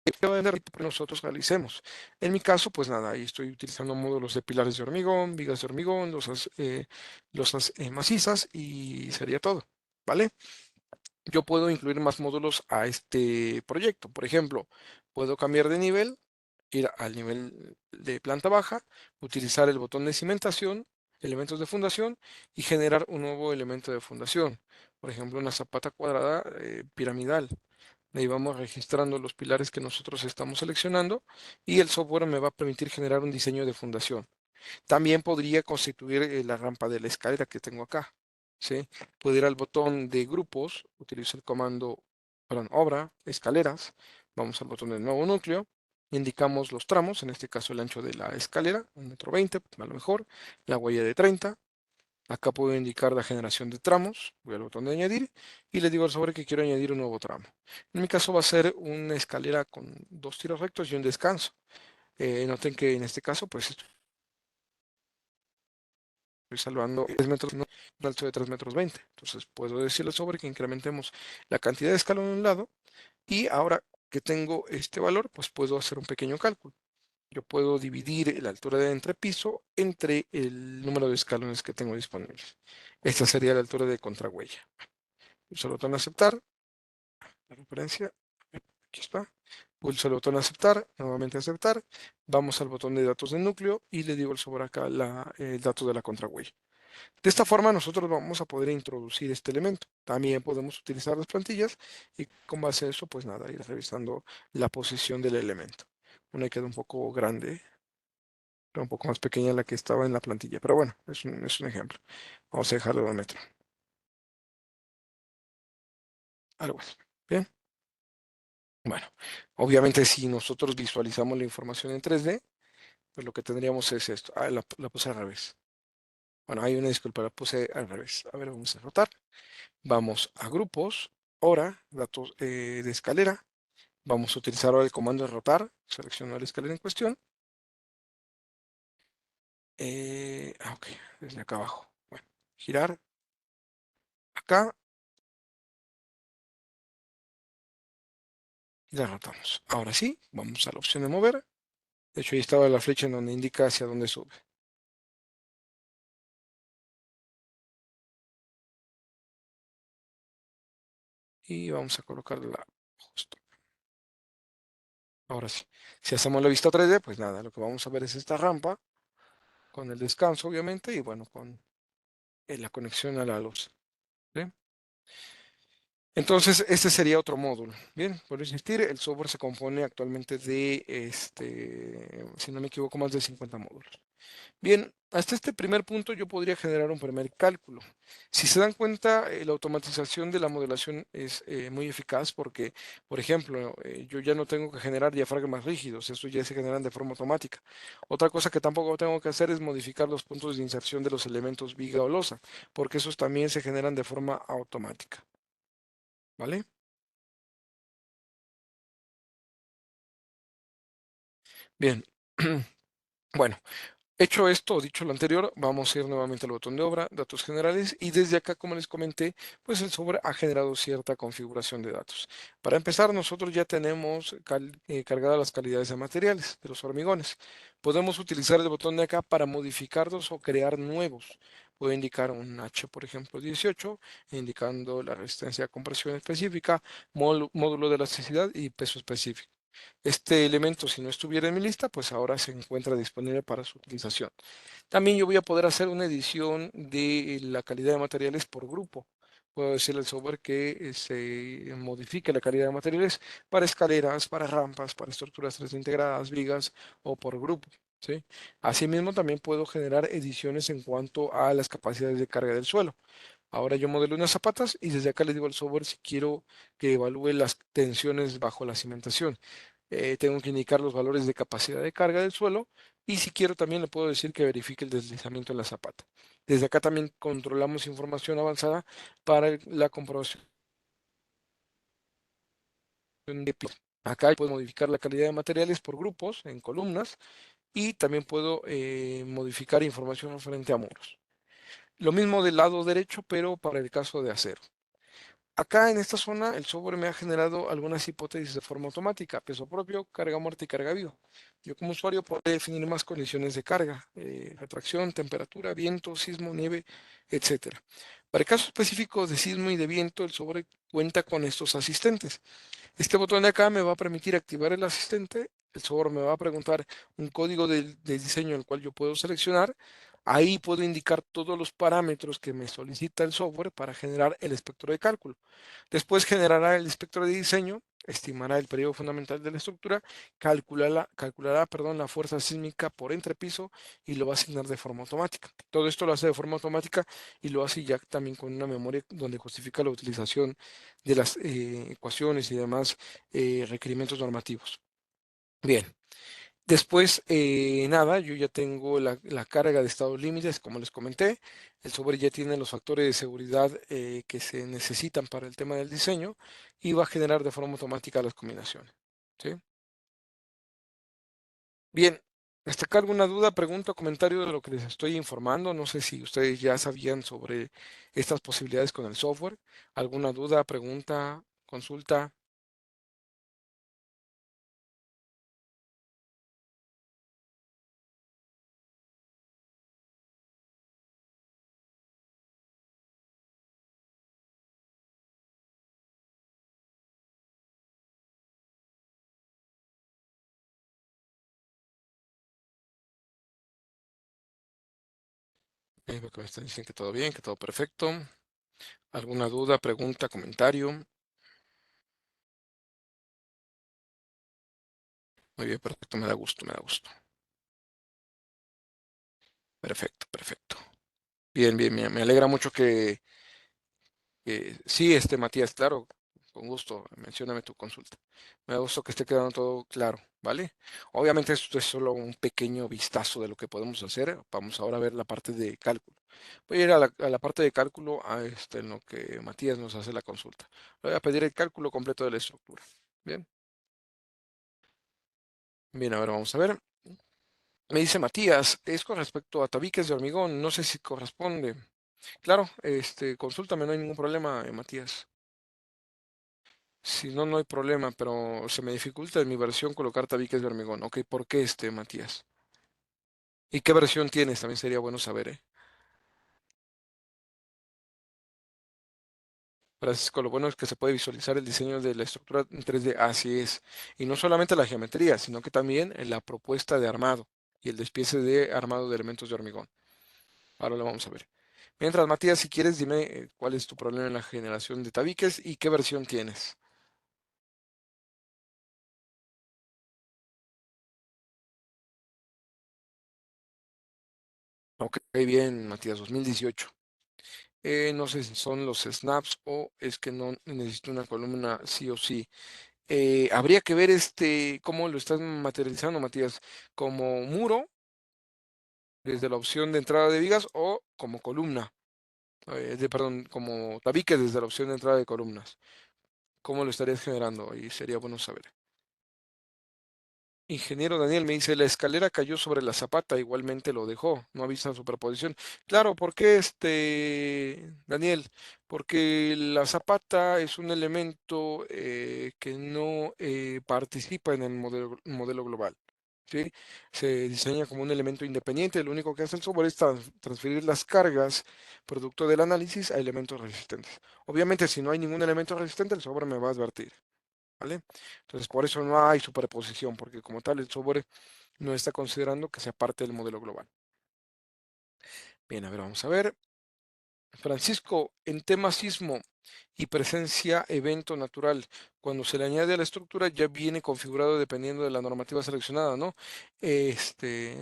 que nosotros realicemos. En mi caso, pues nada, ahí estoy utilizando módulos de pilares de hormigón, vigas de hormigón, losas macizas y sería todo, ¿vale? Yo puedo incluir más módulos a este proyecto. Por ejemplo, puedo cambiar de nivel, ir al nivel de planta baja, utilizar el botón de cimentación, elementos de fundación y generar un nuevo elemento de fundación. Por ejemplo, una zapata cuadrada piramidal. Ahí vamos registrando los pilares que nosotros estamos seleccionando y el software me va a permitir generar un diseño de fundación. También podría constituir la rampa de la escalera que tengo acá. ¿Sí? Puedo ir al botón de grupos, utilizo el comando, perdón, obra, escaleras, vamos al botón de nuevo núcleo, indicamos los tramos, en este caso el ancho de la escalera, 1,20 m, a lo mejor, la huella de 30. Acá puedo indicar la generación de tramos, voy al botón de añadir y le digo al software que quiero añadir un nuevo tramo. En mi caso va a ser una escalera con 2 tiros rectos y un descanso. Noten que en este caso pues estoy salvando 3 metros, no, un alto de 3,20 m. Entonces puedo decirle al software que incrementemos la cantidad de escalón en un lado y ahora que tengo este valor pues puedo hacer un pequeño cálculo. Yo puedo dividir la altura de entrepiso entre el número de escalones que tengo disponibles. Esta sería la altura de contrahuella. Pulso el botón aceptar, la referencia, aquí está. Pulso el botón aceptar, nuevamente aceptar. Vamos al botón de datos del núcleo y le digo al sobre acá el dato de la contrahuella. De esta forma nosotros vamos a poder introducir este elemento. También podemos utilizar las plantillas y con base a eso, pues nada, ir revisando la posición del elemento. Una queda un poco grande, era un poco más pequeña la que estaba en la plantilla, pero bueno, es un ejemplo. Vamos a dejarlo de metro. Algo así. Bien. Bueno, obviamente si nosotros visualizamos la información en 3D, pues lo que tendríamos es esto. Ah, la puse al revés. Bueno, hay una disculpa, la puse al revés. A ver, vamos a rotar. Vamos a grupos, hora, datos de escalera. Vamos a utilizar ahora el comando de rotar. Selecciono la escalera en cuestión. Ok, desde acá abajo. Bueno, girar acá y la rotamos. Ahora sí, vamos a la opción de mover. De hecho, ahí estaba la flecha en donde indica hacia dónde sube. Y vamos a colocarla justo. Ahora sí. Si hacemos la vista 3D, pues nada, lo que vamos a ver es esta rampa con el descanso, obviamente, y bueno, con la conexión a la luz. ¿Sí? Entonces, este sería otro módulo. Bien, por insistir, el software se compone actualmente de, si no me equivoco, más de 50 módulos. Bien, hasta este primer punto yo podría generar un primer cálculo. Si se dan cuenta, la automatización de la modelación es muy eficaz porque, por ejemplo, yo ya no tengo que generar diafragmas rígidos, estos ya se generan de forma automática. Otra cosa que tampoco tengo que hacer es modificar los puntos de inserción de los elementos viga o losa, porque esos también se generan de forma automática. ¿Vale? Bien. Bueno, hecho esto, o dicho lo anterior, vamos a ir nuevamente al botón de obra, datos generales, y desde acá, como les comenté, pues el software ha generado cierta configuración de datos. Para empezar, nosotros ya tenemos cargadas las calidades de materiales de los hormigones. Podemos utilizar el botón de acá para modificarlos o crear nuevos. Puedo indicar un H, por ejemplo, 18, indicando la resistencia a compresión específica, módulo de elasticidad y peso específico. Este elemento, si no estuviera en mi lista, pues ahora se encuentra disponible para su utilización. También yo voy a poder hacer una edición de la calidad de materiales por grupo. Puedo decirle al software que se modifique la calidad de materiales para escaleras, para rampas, para estructuras 3D integradas, vigas o por grupo. ¿Sí? Asimismo, también puedo generar ediciones en cuanto a las capacidades de carga del suelo. Ahora yo modelo unas zapatas y desde acá le digo al software si quiero que evalúe las tensiones bajo la cimentación. Tengo que indicar los valores de capacidad de carga del suelo y si quiero también le puedo decir que verifique el deslizamiento en la zapata. Desde acá también controlamos información avanzada para la comprobación de piso. Acá puedo modificar la calidad de materiales por grupos en columnas y también puedo modificar información frente a muros. Lo mismo del lado derecho, pero para el caso de acero. Acá en esta zona el software me ha generado algunas hipótesis de forma automática, peso propio, carga muerta y carga viva. Yo como usuario puedo definir más condiciones de carga, retracción, temperatura, viento, sismo, nieve, etcétera. Para el caso específico de sismo y de viento, el software cuenta con estos asistentes. Este botón de acá me va a permitir activar el asistente. El software me va a preguntar un código de diseño el cual yo puedo seleccionar. Ahí puedo indicar todos los parámetros que me solicita el software para generar el espectro de cálculo. Después generará el espectro de diseño, estimará el periodo fundamental de la estructura, calculará, perdón, la fuerza sísmica por entrepiso y lo va a asignar de forma automática. Todo esto lo hace de forma automática y lo hace ya también con una memoria donde justifica la utilización de las ecuaciones y demás requerimientos normativos. Bien, después, nada, yo ya tengo la carga de estados límites, como les comenté. El software ya tiene los factores de seguridad que se necesitan para el tema del diseño y va a generar de forma automática las combinaciones. ¿Sí? Bien, ¿hasta acá alguna duda, pregunta o comentario de lo que les estoy informando? No sé si ustedes ya sabían sobre estas posibilidades con el software. ¿Alguna duda, pregunta, consulta? Veo que me están diciendo que todo bien, que todo perfecto. ¿Alguna duda, pregunta, comentario? Muy bien, perfecto, me da gusto, me da gusto. Perfecto, perfecto. Bien, bien, me alegra mucho que sí, Matías, claro, con gusto, mencióname tu consulta. Me da gusto que esté quedando todo claro, ¿vale? Obviamente esto es solo un pequeño vistazo de lo que podemos hacer. Vamos ahora a ver la parte de cálculo. Voy a ir a la parte de cálculo en lo que Matías nos hace la consulta. Le voy a pedir el cálculo completo de la estructura. Bien, bien, a ver, vamos a ver. Me dice Matías, es con respecto a tabiques de hormigón, no sé si corresponde. Claro, consúltame, no hay ningún problema, Matías. Si no, no hay problema, pero se me dificulta en mi versión colocar tabiques de hormigón. Ok, ¿por qué Matías? ¿Y qué versión tienes? También sería bueno saber, ¿eh? Francisco, lo bueno es que se puede visualizar el diseño de la estructura en 3D, así es. Y no solamente la geometría, sino que también la propuesta de armado y el despiece de armado de elementos de hormigón. Ahora lo vamos a ver. Mientras, Matías, si quieres, dime cuál es tu problema en la generación de tabiques y qué versión tienes. Ok, bien, Matías, 2018. No sé si son los snaps o es que no necesito una columna sí o sí. Habría que ver cómo lo estás materializando, Matías, como muro desde la opción de entrada de vigas o como columna, perdón, como tabique desde la opción de entrada de columnas. ¿Cómo lo estarías generando? Y sería bueno saber. Ingeniero Daniel me dice, la escalera cayó sobre la zapata, igualmente lo dejó, no avisa superposición. Claro, ¿por qué Daniel? Porque la zapata es un elemento que no participa en el modelo global, ¿sí? Se diseña como un elemento independiente, lo único que hace el software es transferir las cargas producto del análisis a elementos resistentes. Obviamente, si no hay ningún elemento resistente, el software me va a advertir. ¿Vale? Entonces, por eso no hay superposición, porque como tal el software no está considerando que sea parte del modelo global. Bien, a ver, vamos a ver. Francisco, en tema sismo y presencia evento natural, cuando se le añade a la estructura ya viene configurado dependiendo de la normativa seleccionada, ¿no? Este,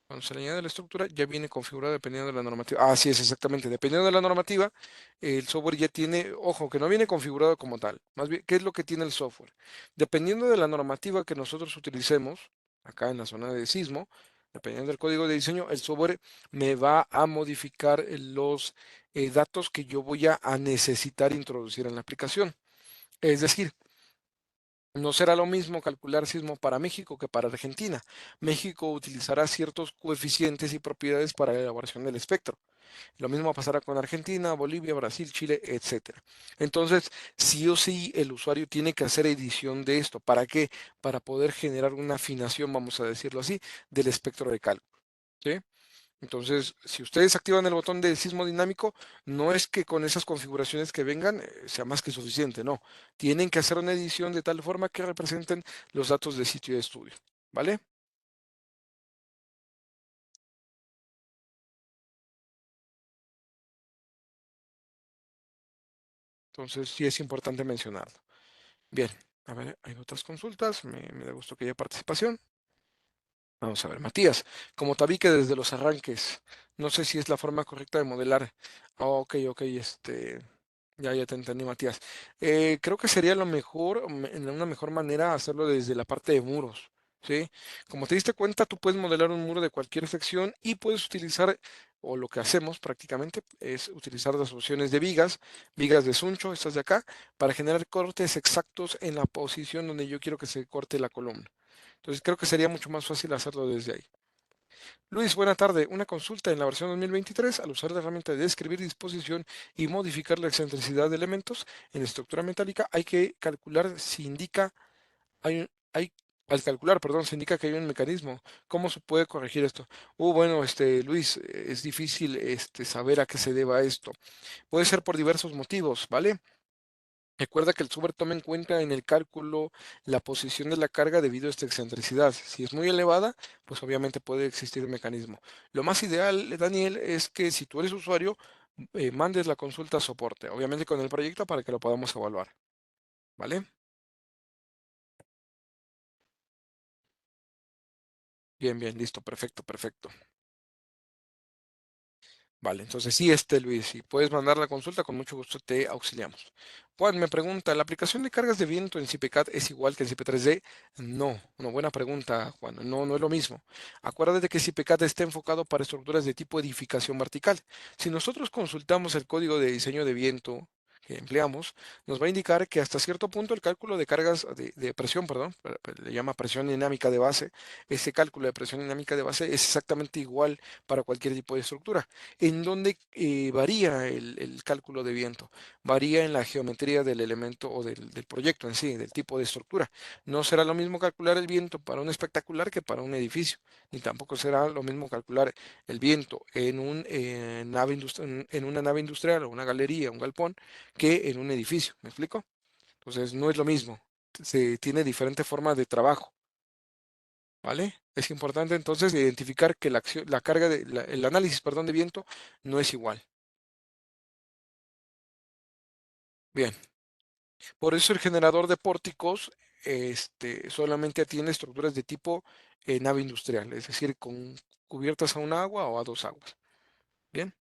Cuando se le añade la estructura, ya viene configurado dependiendo de la normativa. Así es, exactamente. Dependiendo de la normativa, el software ya tiene, ojo, que no viene configurado como tal. Más bien, ¿qué es lo que tiene el software? Dependiendo de la normativa que nosotros utilicemos, acá en la zona de sismo, dependiendo del código de diseño, el software me va a modificar los datos que yo voy a necesitar introducir en la aplicación. Es decir, no será lo mismo calcular sismo para México que para Argentina. México utilizará ciertos coeficientes y propiedades para la elaboración del espectro. Lo mismo pasará con Argentina, Bolivia, Brasil, Chile, etcétera. Entonces, sí o sí, el usuario tiene que hacer edición de esto. ¿Para qué? Para poder generar una afinación, vamos a decirlo así, del espectro de cálculo. ¿Sí? Entonces, si ustedes activan el botón de sismo dinámico, no es que con esas configuraciones que vengan sea más que suficiente, no. Tienen que hacer una edición de tal forma que representen los datos de sitio de estudio, ¿vale? Entonces, sí es importante mencionarlo. Bien, a ver, hay otras consultas, me da gusto que haya participación. Vamos a ver, Matías, como tabique desde los arranques, no sé si es la forma correcta de modelar. Ah, ok, ok, ya te entendí, Matías. Creo que sería lo mejor, una mejor manera hacerlo desde la parte de muros, ¿sí? Como te diste cuenta, tú puedes modelar un muro de cualquier sección y puedes utilizar, o lo que hacemos prácticamente, es utilizar las opciones de vigas, vigas de Suncho, estas de acá, para generar cortes exactos en la posición donde yo quiero que se corte la columna. Entonces creo que sería mucho más fácil hacerlo desde ahí. Luis, buena tarde. Una consulta en la versión 2023, al usar la herramienta de describir disposición y modificar la excentricidad de elementos en estructura metálica, hay que calcular si indica, al calcular, perdón, se indica que hay un mecanismo. ¿Cómo se puede corregir esto? Bueno, Luis, es difícil saber a qué se deba esto. Puede ser por diversos motivos, ¿vale? Recuerda que el software toma en cuenta en el cálculo la posición de la carga debido a esta excentricidad. Si es muy elevada, pues obviamente puede existir un mecanismo. Lo más ideal, Daniel, es que si tú eres usuario, mandes la consulta a soporte, obviamente con el proyecto para que lo podamos evaluar. ¿Vale? Bien, bien, listo, perfecto, perfecto. Vale, entonces sí, Luis, si puedes mandar la consulta, con mucho gusto te auxiliamos. Juan me pregunta, ¿la aplicación de cargas de viento en CPCAD es igual que en CP3D? No, una buena pregunta, Juan, no, no es lo mismo. Acuérdate que CPCAD está enfocado para estructuras de tipo edificación vertical. Si nosotros consultamos el código de diseño de viento que empleamos, nos va a indicar que hasta cierto punto el cálculo de cargas de presión, perdón, le llama presión dinámica de base, ese cálculo de presión dinámica de base es exactamente igual para cualquier tipo de estructura. ¿En donde varía el cálculo de viento? Varía en la geometría del elemento o del proyecto en sí, del tipo de estructura. No será lo mismo calcular el viento para un espectacular que para un edificio, ni tampoco será lo mismo calcular el viento en en una nave industrial o una galería, un galpón, que en un edificio. ¿Me explico? Entonces no es lo mismo. Se tiene diferente forma de trabajo. ¿vale? Es importante entonces identificar que la carga el análisis, perdón, de viento no es igual. Bien, por eso el generador de pórticos solamente atiende estructuras de tipo nave industrial, es decir, con cubiertas a un agua o a dos aguas. Bien.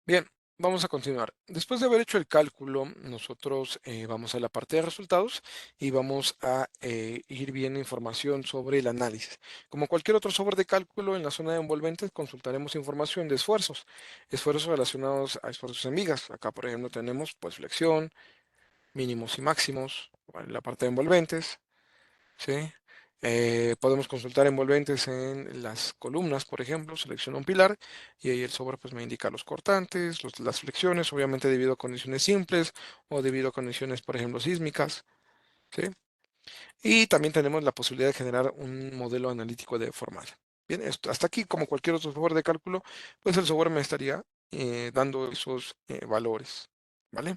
Bien, vamos a continuar. Después de haber hecho el cálculo, nosotros vamos a la parte de resultados y vamos a ir viendo información sobre el análisis. Como cualquier otro software de cálculo, en la zona de envolventes consultaremos información de esfuerzos, esfuerzos relacionados a esfuerzos en vigas. Acá, por ejemplo, tenemos pues flexión, mínimos y máximos, en la parte de envolventes. ¿Sí? Podemos consultar envolventes en las columnas, por ejemplo, selecciono un pilar y ahí el software pues me indica los cortantes, las flexiones, obviamente debido a condiciones simples o debido a condiciones, por ejemplo, sísmicas, ¿sí? Y también tenemos la posibilidad de generar un modelo analítico deformado. Bien, hasta aquí, como cualquier otro software de cálculo, pues el software me estaría dando esos valores, ¿vale?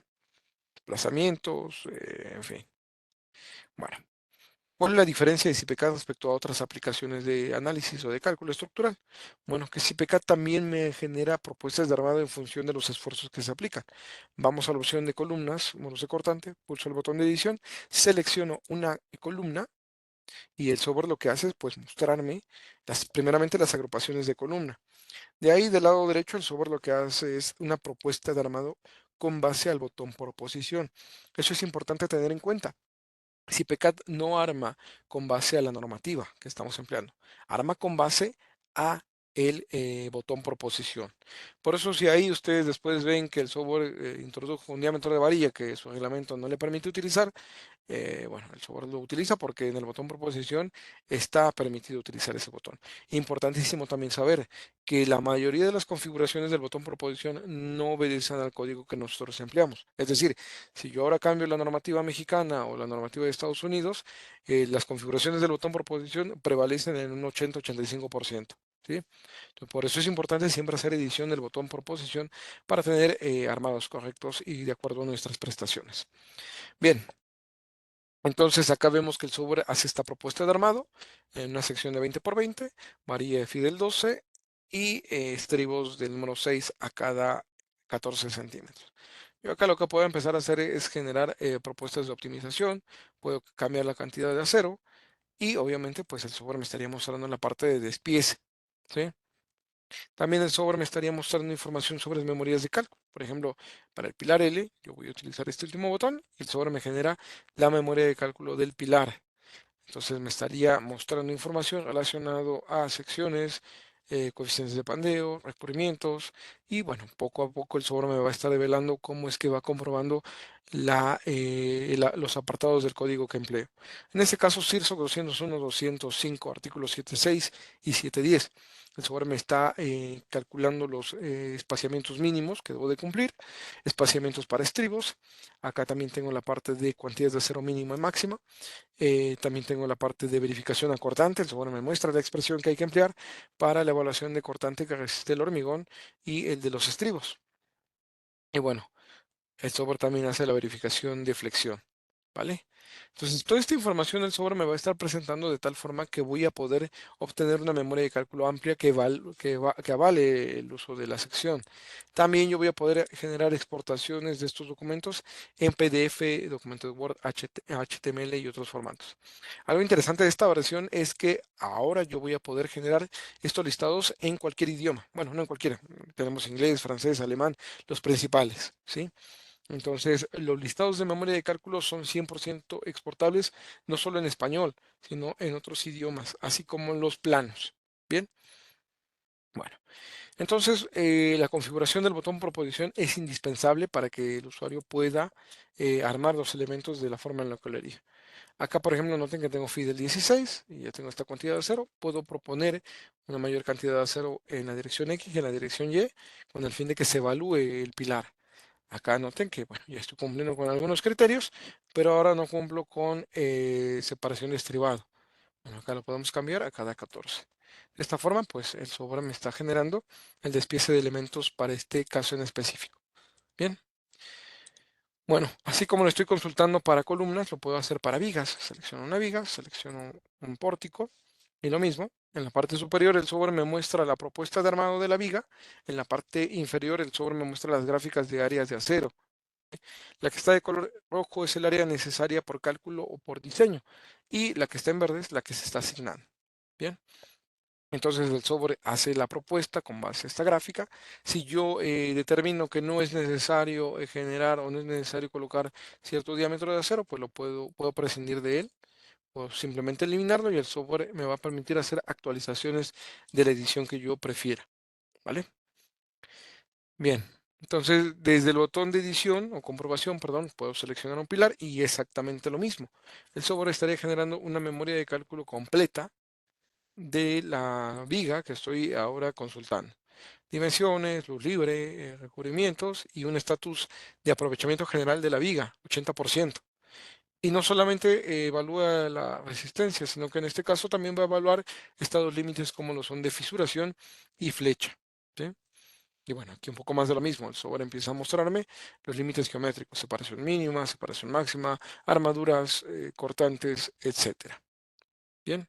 Desplazamientos, en fin. Bueno. ¿Cuál es la diferencia de CIPECAD respecto a otras aplicaciones de análisis o de cálculo estructural? Bueno, que CIPECAD también me genera propuestas de armado en función de los esfuerzos que se aplican. Vamos a la opción de columnas, monos de cortante, pulso el botón de edición, selecciono una columna y el software lo que hace es pues mostrarme primeramente las agrupaciones de columna. De ahí del lado derecho el software lo que hace es una propuesta de armado con base al botón por posición. Eso es importante tener en cuenta. Si PECAT no arma con base a la normativa que estamos empleando, arma con base a el botón por posición. Por eso si ahí ustedes después ven que el software introdujo un diámetro de varilla que su reglamento no le permite utilizar, bueno, el software lo utiliza porque en el botón por posición está permitido utilizar ese botón. Importantísimo también saber que la mayoría de las configuraciones del botón por posición no obedecen al código que nosotros empleamos. Es decir, si yo ahora cambio la normativa mexicana o la normativa de Estados Unidos, las configuraciones del botón por posición prevalecen en un 80-85%. ¿Sí? Entonces, por eso es importante siempre hacer edición del botón por posición para tener armados correctos y de acuerdo a nuestras prestaciones. Bien, entonces acá vemos que el software hace esta propuesta de armado en una sección de 20 por 20, varilla de Fidel 12 y estribos del número 6 a cada 14 centímetros. Yo acá lo que puedo empezar a hacer es generar propuestas de optimización, puedo cambiar la cantidad de acero y obviamente pues el software me estaría mostrando la parte de despiece, ¿sí? También el software me estaría mostrando información sobre las memorias de cálculo. Por ejemplo, para el pilar L, yo voy a utilizar este último botón y el software me genera la memoria de cálculo del pilar. Entonces me estaría mostrando información relacionado a secciones, coeficientes de pandeo, recubrimientos y bueno, poco a poco el software me va a estar revelando cómo es que va comprobando los apartados del código que empleo. En este caso, CIRSO 201, 205, artículos 7.6 y 7.10. El software me está calculando los espaciamientos mínimos que debo de cumplir, espaciamientos para estribos. Acá también tengo la parte de cuantías de acero mínima y máxima. También tengo la parte de verificación a cortante. El software me muestra la expresión que hay que emplear para la evaluación de cortante que resiste el hormigón y el de los estribos. Y bueno, el software también hace la verificación de flexión, ¿vale? Entonces, toda esta información el software me va a estar presentando de tal forma que voy a poder obtener una memoria de cálculo amplia que avale el uso de la sección. También yo voy a poder generar exportaciones de estos documentos en PDF, documentos Word, HTML y otros formatos. Algo interesante de esta versión es que ahora yo voy a poder generar estos listados en cualquier idioma. Bueno, no en cualquiera. Tenemos inglés, francés, alemán, los principales, ¿sí? Entonces, los listados de memoria de cálculo son 100% exportables, no solo en español, sino en otros idiomas, así como los planos. Bien, bueno. Entonces, la configuración del botón por posición es indispensable para que el usuario pueda armar los elementos de la forma en la que lo haría. Acá, por ejemplo, noten que tengo Fidel 16 y ya tengo esta cantidad de acero. Puedo proponer una mayor cantidad de acero en la dirección X y en la dirección Y con el fin de que se evalúe el pilar. Acá noten que, bueno, ya estoy cumpliendo con algunos criterios, pero ahora no cumplo con separación de estribado. Bueno, acá lo podemos cambiar a cada 14. De esta forma, pues el software me está generando el despiece de elementos para este caso en específico. Bien. Bueno, así como lo estoy consultando para columnas, lo puedo hacer para vigas. Selecciono una viga, selecciono un pórtico y lo mismo. En la parte superior el software me muestra la propuesta de armado de la viga. En la parte inferior el software me muestra las gráficas de áreas de acero. La que está de color rojo es el área necesaria por cálculo o por diseño. Y la que está en verde es la que se está asignando. Bien. Entonces el software hace la propuesta con base a esta gráfica. Si yo determino que no es necesario generar o no es necesario colocar cierto diámetro de acero, pues puedo prescindir de él o simplemente eliminarlo y el software me va a permitir hacer actualizaciones de la edición que yo prefiera. ¿Vale? Bien. Entonces, desde el botón de edición o comprobación, perdón, puedo seleccionar un pilar y exactamente lo mismo. El software estaría generando una memoria de cálculo completa de la viga que estoy ahora consultando. Dimensiones, luz libre, recubrimientos y un estatus de aprovechamiento general de la viga, 80%. Y no solamente evalúa la resistencia, sino que en este caso también va a evaluar estados límites como lo son de fisuración y flecha. ¿Sí? Y bueno, aquí un poco más de lo mismo. El software empieza a mostrarme los límites geométricos, separación mínima, separación máxima, armaduras cortantes, etcétera. Bien.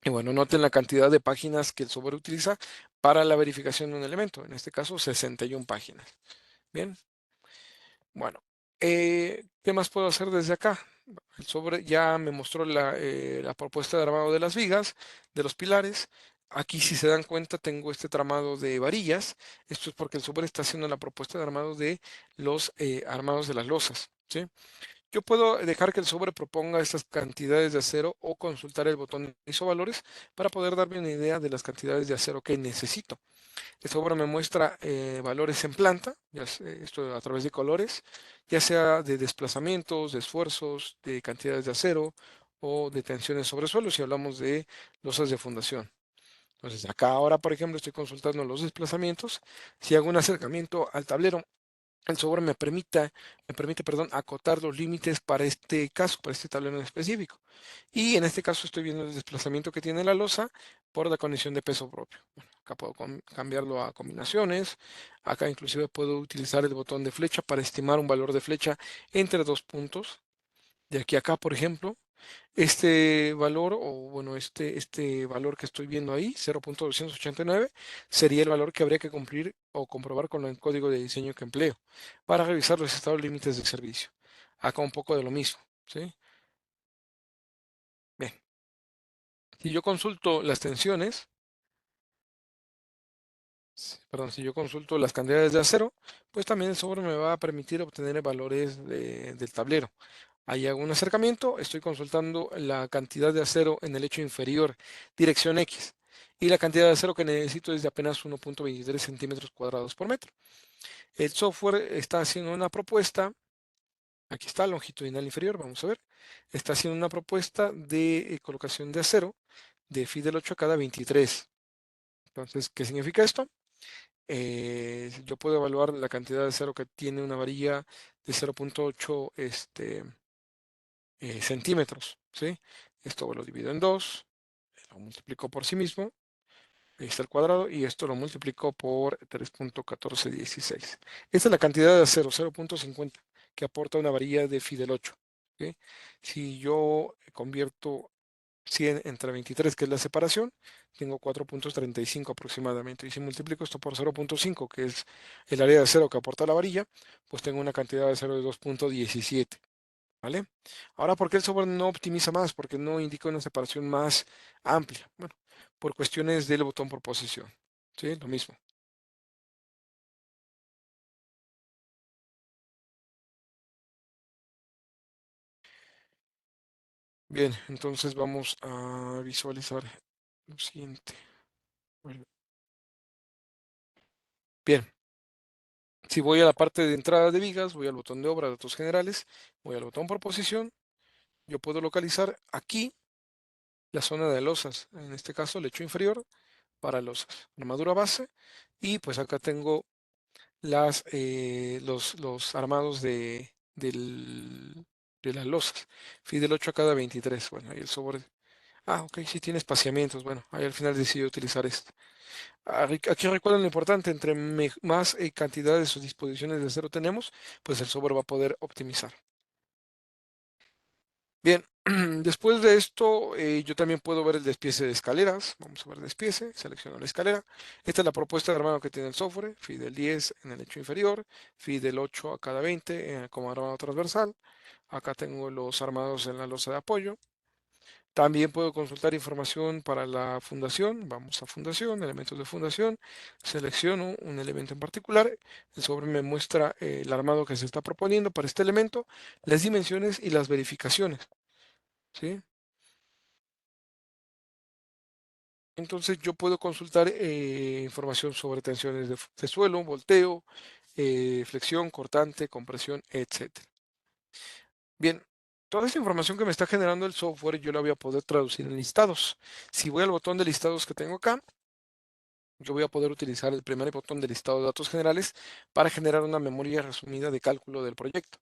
Y bueno, noten la cantidad de páginas que el software utiliza para la verificación de un elemento. En este caso, 61 páginas. Bien. Bueno, ¿qué más puedo hacer desde acá? El software ya me mostró la propuesta de armado de las vigas, de los pilares. Aquí, si se dan cuenta, tengo este tramado de varillas. Esto es porque el software está haciendo la propuesta de armado de los armados de las losas. ¿Sí? Yo puedo dejar que el sobre proponga estas cantidades de acero o consultar el botón de isovalores para poder darme una idea de las cantidades de acero que necesito. El sobre me muestra valores en planta, esto a través de colores, ya sea de desplazamientos, de esfuerzos, de cantidades de acero o de tensiones sobre suelo si hablamos de losas de fundación. Entonces acá ahora, por ejemplo, estoy consultando los desplazamientos. Si hago un acercamiento al tablero, el software me permite, perdón, acotar los límites para este caso, para este tablero en específico. Y en este caso estoy viendo el desplazamiento que tiene la losa por la condición de peso propio. Bueno, acá puedo cambiarlo a combinaciones. Acá inclusive puedo utilizar el botón de flecha para estimar un valor de flecha entre dos puntos. De aquí a acá, por ejemplo, este valor, o bueno, este valor que estoy viendo ahí, 0.289, sería el valor que habría que cumplir o comprobar con el código de diseño que empleo para revisar los estados límites del servicio. Acá un poco de lo mismo, ¿sí? Bien, si yo consulto las tensiones, perdón, si yo consulto las cantidades de acero, pues también el software me va a permitir obtener valores del tablero. Ahí hago un acercamiento, estoy consultando la cantidad de acero en el hecho inferior, dirección X, y la cantidad de acero que necesito es de apenas 1.23 centímetros cuadrados por metro. El software está haciendo una propuesta, aquí está, longitudinal inferior, vamos a ver, está haciendo una propuesta de colocación de acero de Fidel 8 a cada 23. Entonces, ¿qué significa esto? Yo puedo evaluar la cantidad de acero que tiene una varilla de 0.8 centímetros, ¿sí? Esto lo divido en 2, lo multiplico por sí mismo, ahí está el cuadrado, y esto lo multiplico por 3.1416. Esta es la cantidad de acero, 0.50, que aporta una varilla de Fidel 8, ¿sí? Si yo convierto 100 entre 23, que es la separación, tengo 4.35 aproximadamente. Y si multiplico esto por 0.5, que es el área de acero que aporta la varilla, pues tengo una cantidad de acero de 2.17. ¿Vale? Ahora, ¿por qué el software no optimiza más? Porque no indica una separación más amplia. Bueno, por cuestiones del botón por posición. ¿Sí? Lo mismo. Bien, entonces vamos a visualizar lo siguiente. Bueno, bien, si voy a la parte de entrada de vigas, voy al botón de obra, datos generales, voy al botón por posición, yo puedo localizar aquí la zona de losas, en este caso lecho inferior para losas, armadura base, y pues acá tengo los armados de las losas. Fidel 8 a cada 23. Bueno, ahí el software. Ah, ok, sí tiene espaciamientos. Bueno, ahí al final decidí utilizar este. Aquí recuerden lo importante, entre más cantidades o disposiciones de acero tenemos, pues el software va a poder optimizar. Bien, después de esto, yo también puedo ver el despiece de escaleras. Vamos a ver despiece, selecciono la escalera. Esta es la propuesta de armado que tiene el software. Fidel 10 en el hecho inferior, Fidel 8 a cada 20 como armado transversal. Acá tengo los armados en la losa de apoyo. También puedo consultar información para la fundación. Vamos a fundación, elementos de fundación. Selecciono un elemento en particular. El sobre me muestra el armado que se está proponiendo para este elemento, las dimensiones y las verificaciones. ¿Sí? Entonces yo puedo consultar información sobre tensiones de suelo, volteo, flexión, cortante, compresión, etc. Bien, toda esta información que me está generando el software yo la voy a poder traducir en listados. Si voy al botón de listados que tengo acá, yo voy a poder utilizar el primer botón de listado de datos generales para generar una memoria resumida de cálculo del proyecto.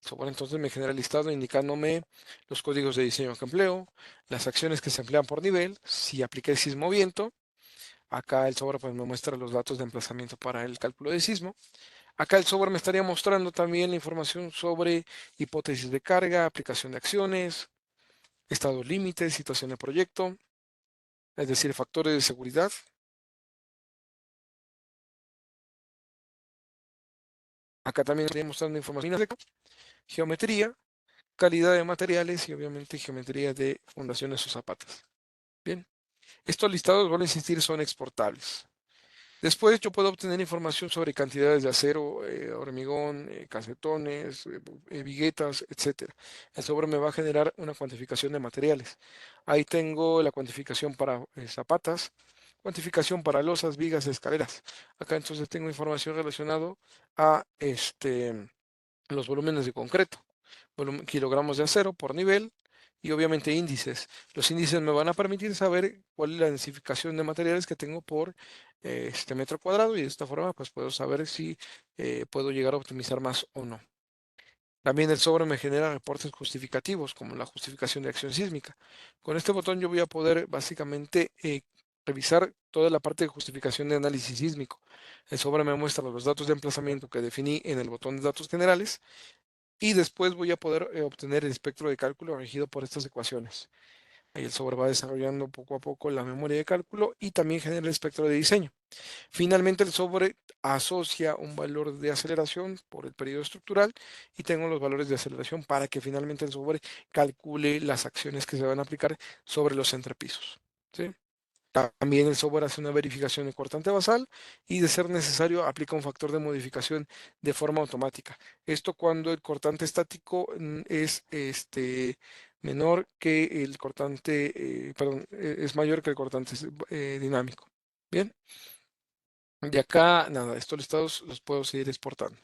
El software entonces me genera el listado indicándome los códigos de diseño que empleo, las acciones que se emplean por nivel, si apliqué sismo-viento. Acá el software pues, me muestra los datos de emplazamiento para el cálculo de sismo. Acá el software me estaría mostrando también la información sobre hipótesis de carga, aplicación de acciones, estados límites, situación de proyecto, es decir, factores de seguridad. Acá también estaría mostrando información de geometría, calidad de materiales y obviamente geometría de fundaciones o zapatas. Bien, estos listados, vuelvo a insistir, son exportables. Después yo puedo obtener información sobre cantidades de acero, hormigón, casetones, viguetas, etcétera. El sobre me va a generar una cuantificación de materiales. Ahí tengo la cuantificación para zapatas, cuantificación para losas, vigas, escaleras. Acá entonces tengo información relacionada a los volúmenes de concreto, kilogramos de acero por nivel y obviamente índices. Los índices me van a permitir saber cuál es la densificación de materiales que tengo por este metro cuadrado y de esta forma pues puedo saber si puedo llegar a optimizar más o no. También el sobre me genera reportes justificativos como la justificación de acción sísmica. Con este botón yo voy a poder básicamente revisar toda la parte de justificación de análisis sísmico. El sobre me muestra los datos de emplazamiento que definí en el botón de datos generales y después voy a poder obtener el espectro de cálculo regido por estas ecuaciones. Ahí el software va desarrollando poco a poco la memoria de cálculo y también genera el espectro de diseño. Finalmente el software asocia un valor de aceleración por el periodo estructural y tengo los valores de aceleración para que finalmente el software calcule las acciones que se van a aplicar sobre los entrepisos. ¿Sí? También el software hace una verificación de cortante basal y de ser necesario aplica un factor de modificación de forma automática. Esto cuando el cortante estático es menor que el cortante, perdón, es mayor que el cortante dinámico. Bien, de acá, nada, estos listados los puedo seguir exportando.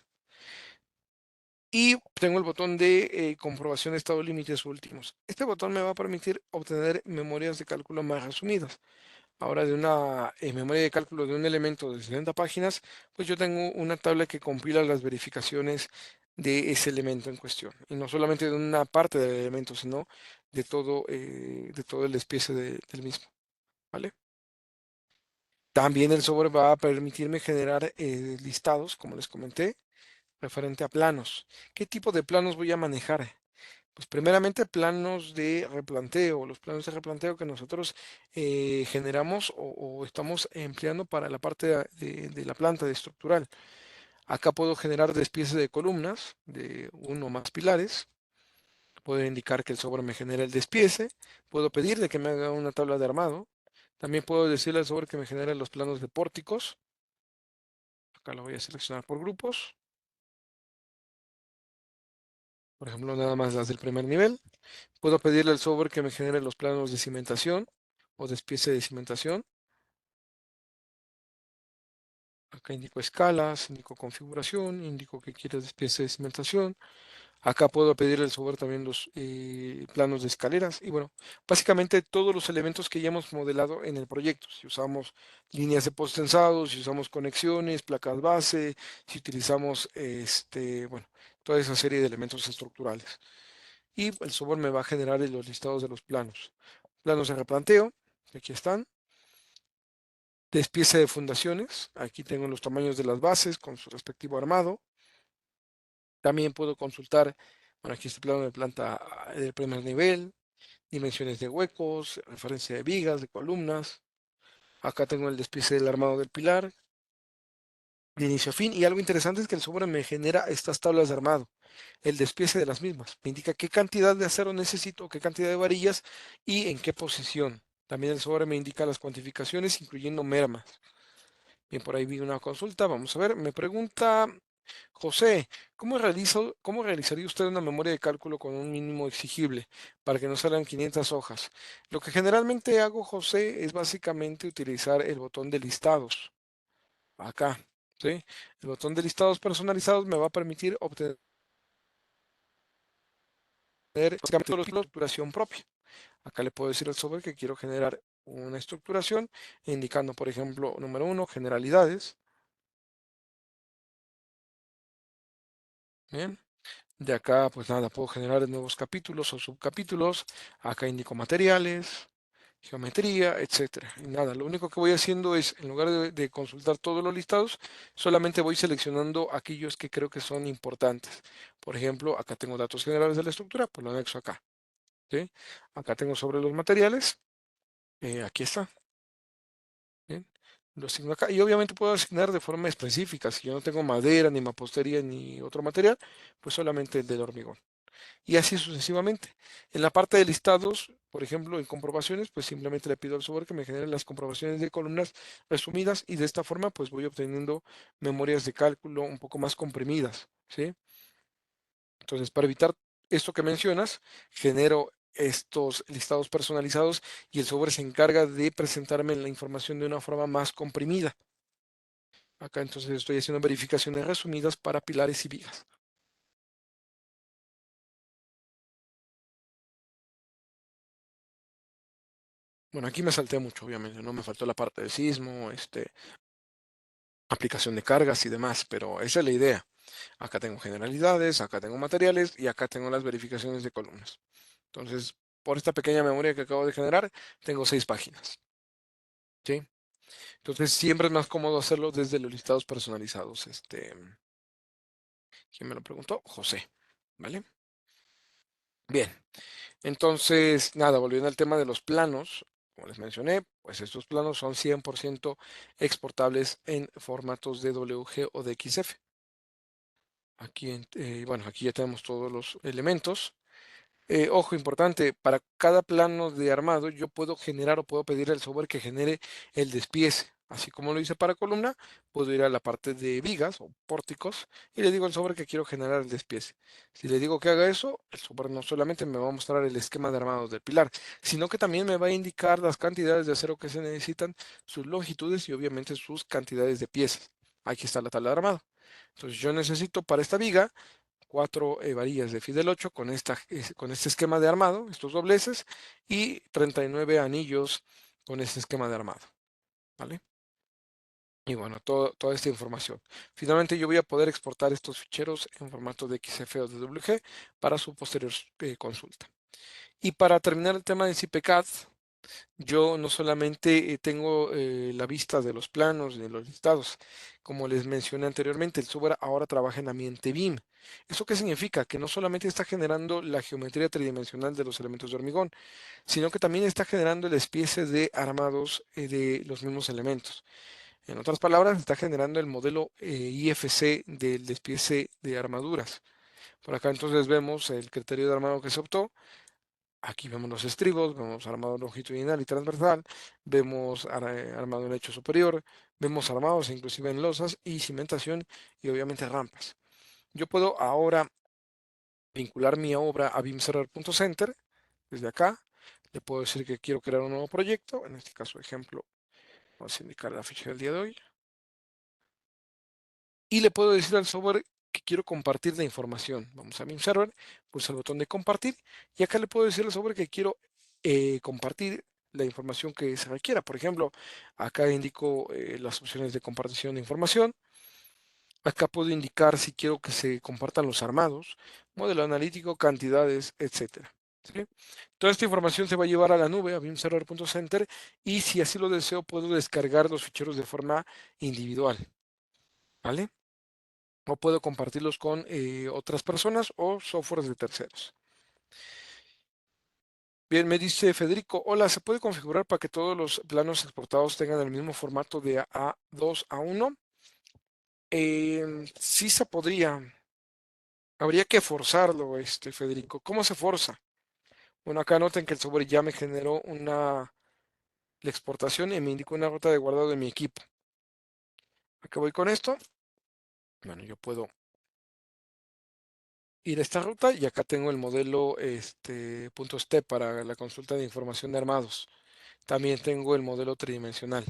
Y tengo el botón de comprobación de estado límites últimos. Este botón me va a permitir obtener memorias de cálculo más resumidas. Ahora de una memoria de cálculo de un elemento de 60 páginas, pues yo tengo una tabla que compila las verificaciones de ese elemento en cuestión. Y no solamente de una parte del elemento, sino de todo el despiece del mismo. ¿Vale? También el software va a permitirme generar listados, como les comenté, referente a planos. ¿Qué tipo de planos voy a manejar? Pues primeramente planos de replanteo, los planos de replanteo que nosotros generamos o estamos empleando para la parte de la planta de estructural. Acá puedo generar despiece de columnas de uno o más pilares. Puedo indicar que el software me genera el despiece. Puedo pedirle que me haga una tabla de armado. También puedo decirle al software que me genere los planos de pórticos. Acá lo voy a seleccionar por grupos. Por ejemplo, nada más las del primer nivel. Puedo pedirle al software que me genere los planos de cimentación o despiece de cimentación. Acá indico escalas, indico configuración, indico que quiero despiece de cimentación. Acá puedo pedir al software también los planos de escaleras y bueno, básicamente todos los elementos que ya hemos modelado en el proyecto. Si usamos líneas de post tensados, si usamos conexiones, placas base, si utilizamos bueno, toda esa serie de elementos estructurales. Y el software me va a generar los listados de los planos. Planos de replanteo, que aquí están. Despiece de fundaciones, aquí tengo los tamaños de las bases con su respectivo armado. También puedo consultar, bueno, aquí este plano de planta del primer nivel, dimensiones de huecos, referencia de vigas, de columnas. Acá tengo el despiece del armado del pilar, de inicio a fin. Y algo interesante es que el software me genera estas tablas de armado, el despiece de las mismas. Me indica qué cantidad de acero necesito, qué cantidad de varillas y en qué posición. También el software me indica las cuantificaciones, incluyendo mermas. Bien, por ahí vi una consulta, vamos a ver. Me pregunta José, ¿cómo realizaría usted una memoria de cálculo con un mínimo exigible para que no salgan 500 hojas? Lo que generalmente hago, José, es básicamente utilizar el botón de listados. Acá, ¿sí? El botón de listados personalizados me va a permitir obtener básicamente la estructuración propia. Acá le puedo decir al software que quiero generar una estructuración, indicando, por ejemplo, número 1, generalidades. Bien. De acá, pues nada, puedo generar nuevos capítulos o subcapítulos. Acá indico materiales, geometría, etcétera. Y nada, lo único que voy haciendo es, en lugar de consultar todos los listados, solamente voy seleccionando aquellos que creo que son importantes. Por ejemplo, acá tengo datos generales de la estructura, pues lo anexo acá. ¿Sí? Acá tengo sobre los materiales. Aquí está. Bien. Lo asigno acá. Y obviamente puedo asignar de forma específica. Si yo no tengo madera, ni mampostería, ni otro material, pues solamente el del hormigón. Y así sucesivamente. En la parte de listados, por ejemplo, en comprobaciones, pues simplemente le pido al software que me genere las comprobaciones de columnas resumidas y de esta forma pues voy obteniendo memorias de cálculo un poco más comprimidas, ¿sí? Entonces, para evitar esto que mencionas, genero estos listados personalizados y el software se encarga de presentarme la información de una forma más comprimida. Acá entonces estoy haciendo verificaciones resumidas para pilares y vigas. Bueno, aquí me salté mucho, obviamente, no me faltó la parte de sismo, aplicación de cargas y demás, pero esa es la idea. Acá tengo generalidades, acá tengo materiales y acá tengo las verificaciones de columnas. Entonces, por esta pequeña memoria que acabo de generar, tengo 6 páginas. ¿Sí? Entonces, siempre es más cómodo hacerlo desde los listados personalizados. ¿Quién me lo preguntó? José. ¿Vale? Bien. Entonces, nada, volviendo al tema de los planos, como les mencioné, pues estos planos son 100% exportables en formatos de WG o de XF. Aquí, bueno, aquí ya tenemos todos los elementos. Ojo, importante, para cada plano de armado yo puedo generar o puedo pedir al software que genere el despiece. Así como lo hice para columna, puedo ir a la parte de vigas o pórticos y le digo al software que quiero generar el despiece. Si le digo que haga eso, el software no solamente me va a mostrar el esquema de armado del pilar, sino que también me va a indicar las cantidades de acero que se necesitan, sus longitudes y obviamente sus cantidades de piezas. Aquí está la tabla de armado. Entonces yo necesito para esta viga 4 varillas de Fidel 8 con este esquema de armado, estos dobleces, y 39 anillos con este esquema de armado. ¿Vale? Y bueno, toda esta información. Finalmente yo voy a poder exportar estos ficheros en formato de XF o de WG para su posterior consulta. Y para terminar el tema de CPCAD, yo no solamente tengo la vista de los planos, de los listados, como les mencioné anteriormente, el software ahora trabaja en ambiente BIM. ¿Eso qué significa? Que no solamente está generando la geometría tridimensional de los elementos de hormigón, sino que también está generando el despiece de armados de los mismos elementos. En otras palabras, está generando el modelo IFC del despiece de armaduras. Por acá entonces vemos el criterio de armado que se optó. Aquí vemos los estribos, vemos armado longitudinal y transversal, vemos armado en lecho superior, vemos armados inclusive en losas y cimentación y obviamente rampas. Yo puedo ahora vincular mi obra a BIMserver.center desde acá. Le puedo decir que quiero crear un nuevo proyecto, en este caso ejemplo, vamos a indicar la ficha del día de hoy. Y le puedo decir al software que quiero compartir la información. Vamos a mi server, pulso el botón de compartir y acá le puedo decir al software que quiero compartir la información que se requiera. Por ejemplo, acá indico las opciones de compartición de información. Acá puedo indicar si quiero que se compartan los armados, modelo analítico, cantidades, etcétera. ¿Sí? Toda esta información se va a llevar a la nube, a beamserver.center, y si así lo deseo, puedo descargar los ficheros de forma individual. ¿Vale? O puedo compartirlos con otras personas o softwares de terceros. Bien, me dice Federico, hola, ¿se puede configurar para que todos los planos exportados tengan el mismo formato de A2 a 1? Sí se podría. Habría que forzarlo, Federico. ¿Cómo se forza? Bueno, acá noten que el software ya me generó la exportación y me indicó una ruta de guardado de mi equipo. Acá voy con esto. Bueno, yo puedo ir a esta ruta y acá tengo el modelo .step para la consulta de información de armados. También tengo el modelo tridimensional.